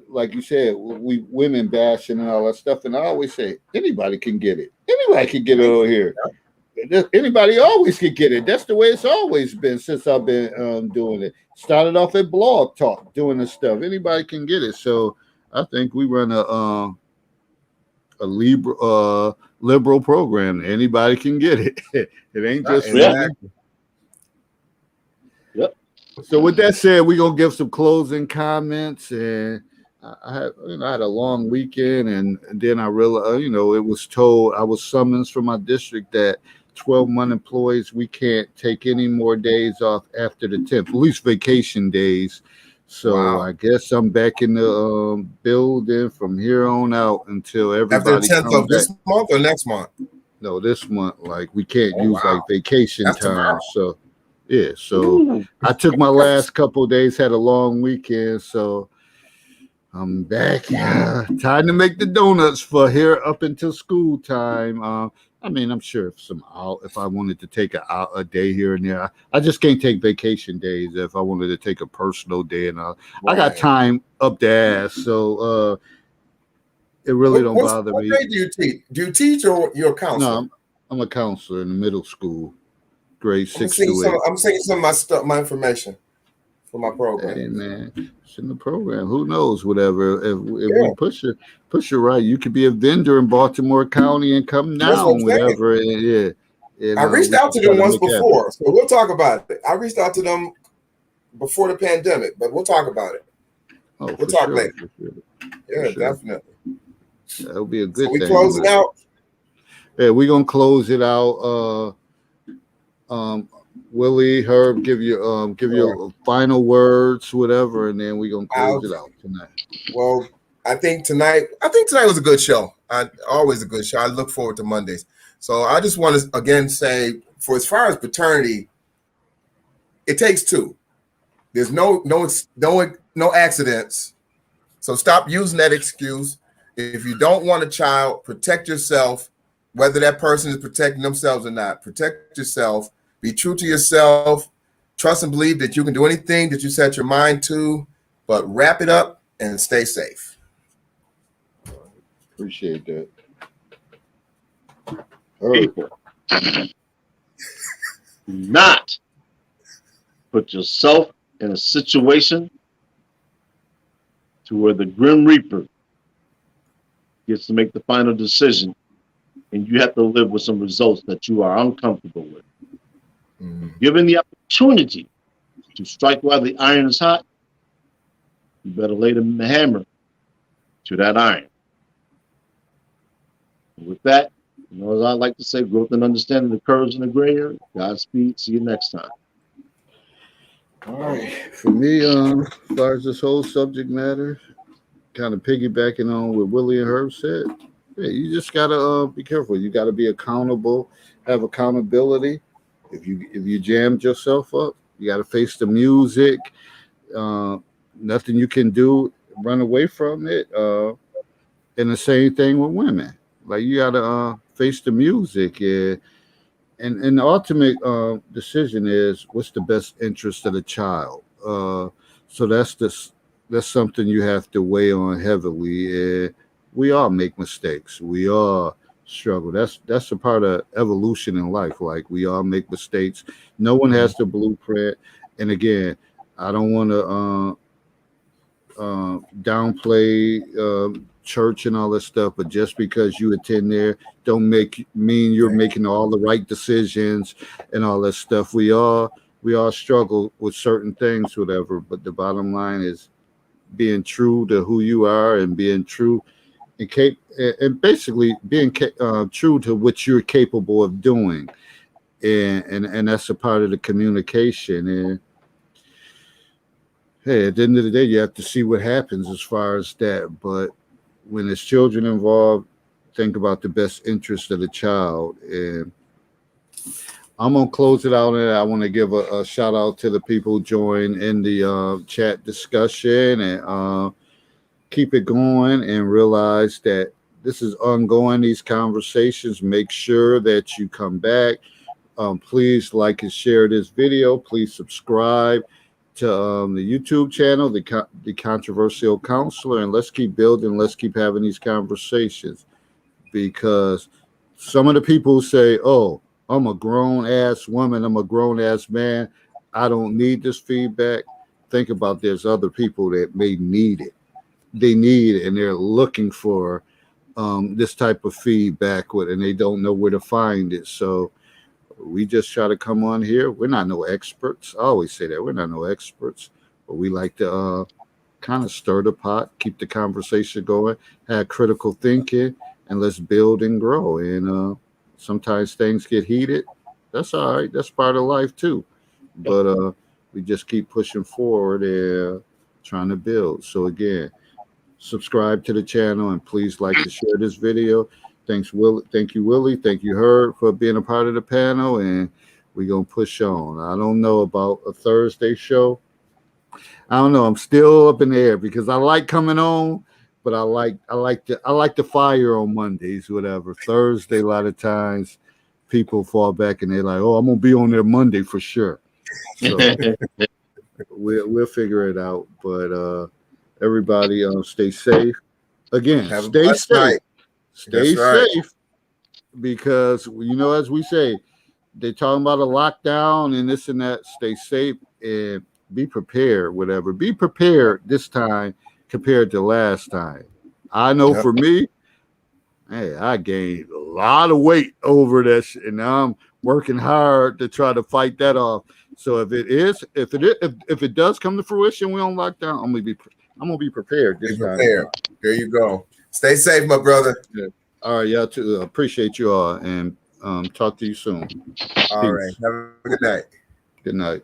like you said, we women bashing and all that stuff, and I always say anybody can get it. Anybody can get it over here. Anybody always can get it. That's the way it's always been since I've been doing it. Started off at Blog Talk doing this stuff. Anybody can get it. So I think we run a liberal program. Anybody can get it. It ain't Right, just yeah, women. exactly. yep. So with that said, we're gonna give some closing comments, and I had a long weekend, and then I realized, it was told I was summoned from my district that 12-month employees we can't take any more days off after the 10th, at least vacation days. So Wow. I guess I'm back in the building from here on out until After the everybody 10th come of back. this month or next month? No, this month, like we can't Oh use like wow. vacation That's time. tomorrow. So yeah, so Ooh, I took my last couple of days, had a long weekend, so I'm back. Time to make the donuts for here up until school time. I mean, I'm sure if I wanted to take a day here and there, I just can't take vacation days. If I wanted to take a personal day, and I got Right. time up the ass, so it really don't bother What me. grade do you teach? Do you teach or you're a No, counselor? I'm a counselor in the middle school, grade I'm gonna six send you to some. eight. I'm sending you some of my stuff, my information for my program. Hey man, it's in the program. Who knows? Whatever. If we Yeah, push it right, you could be a vendor in Baltimore County and come that's what I'm down. saying. Whatever. Yeah, I reached we out can to try them to once make it happen. before, so we'll talk about it. I reached out to them before the pandemic, but we'll talk about it. Oh, We'll for talk sure, later. for sure, for Yeah, sure. definitely. That would be a So good we thing. closing out. Yeah, we're gonna close it out. Willie, Herb, give Sure. your final words, whatever, and then we're gonna close I'll, it out tonight. well, I think tonight was a good show. Always a good show. I look forward to Mondays. So I just want to again say, for as far as paternity, it takes two. There's no accidents. So stop using that excuse. If you don't want a child, protect yourself, whether that person is protecting themselves or not. Protect yourself. Be true to yourself. Trust and believe that you can do anything that you set your mind to, but wrap it up and stay safe. Appreciate that, Herb. people, do not put yourself in a situation to where the Grim Reaper gets to make the final decision, and you have to live with some results that you are uncomfortable with. Mm. Given the opportunity to strike while the iron is hot, you better lay the hammer to that iron. And with that, as I like to say, growth and understanding occurs in the gray area. Godspeed. See you next time. All right. For me, as far as this whole subject matter, kind of piggybacking on what Willie and Herb said, yeah, you just gotta be careful. You gotta be accountable, have accountability. If you jammed yourself up, you gotta face the music. Uh, Nothing you can do, run away from it. And the same thing with women. Like you gotta face the music. Yeah. And the ultimate decision is what's the best interest of the child. So that's something you have to weigh on heavily. We all make mistakes. We all struggle. That's a part of evolution in life. Like we all make mistakes. No one has the blueprint. And again, I don't want to downplay church and all that stuff, but just because you attend there don't mean you're making all the right decisions and all that stuff. We all struggle with certain things, whatever. But the bottom line is being true to who you are and being true and basically being true to what you're capable of doing, and that's a part of the communication. And hey, at the end of the day, you have to see what happens as far as that. But when there's children involved, think about the best interest of the child. And I'm gonna close it out, and I want to give a shout out to the people who joined in the chat discussion, and keep it going, and realize that this is ongoing. These conversations. Make sure that you come back. Please like and share this video. Please subscribe to the YouTube channel, the Controversial Counselor, and let's keep building. Let's keep having these conversations, because some of the people say, "Oh, I'm a grown ass woman. I'm a grown ass man. I don't need this feedback." Think about there's other people that may need it. They need it, and they're looking for this type of feedback and they don't know where to find it. So we just try to come on here. We're not no experts. I always say that we're not no experts, but we like to kind of stir the pot, keep the conversation going, have critical thinking, and let's build and grow. And sometimes things get heated. That's all right. That's part of life too. But we just keep pushing forward and trying to build. So again, subscribe to the channel and please like and share this video. Thanks, Will. Thank you, Willie. Thank you, Herb, for being a part of the panel. And we're gonna push on. I don't know about a Thursday show. I don't know. I'm still up in the air because I like coming on, but I like the fire on Mondays, whatever. Thursday, a lot of times people fall back and they're like, "Oh, I'm gonna be on there Monday for sure." So we'll figure it out. But everybody, stay safe. Again, stay safe. Night. Stay safe, because as we say, they're talking about a lockdown and this and that. Stay safe and be prepared. Whatever, be prepared this time compared to last time. I know for me, hey, I gained a lot of weight over this, and now I'm working hard to try to fight that off. So if it does come to fruition, we on lockdown, I'm gonna be prepared this time. There you go. Stay safe, my brother. Yeah. All right, y'all too. Appreciate you all, and talk to you soon. All right. Have a good night. Good night.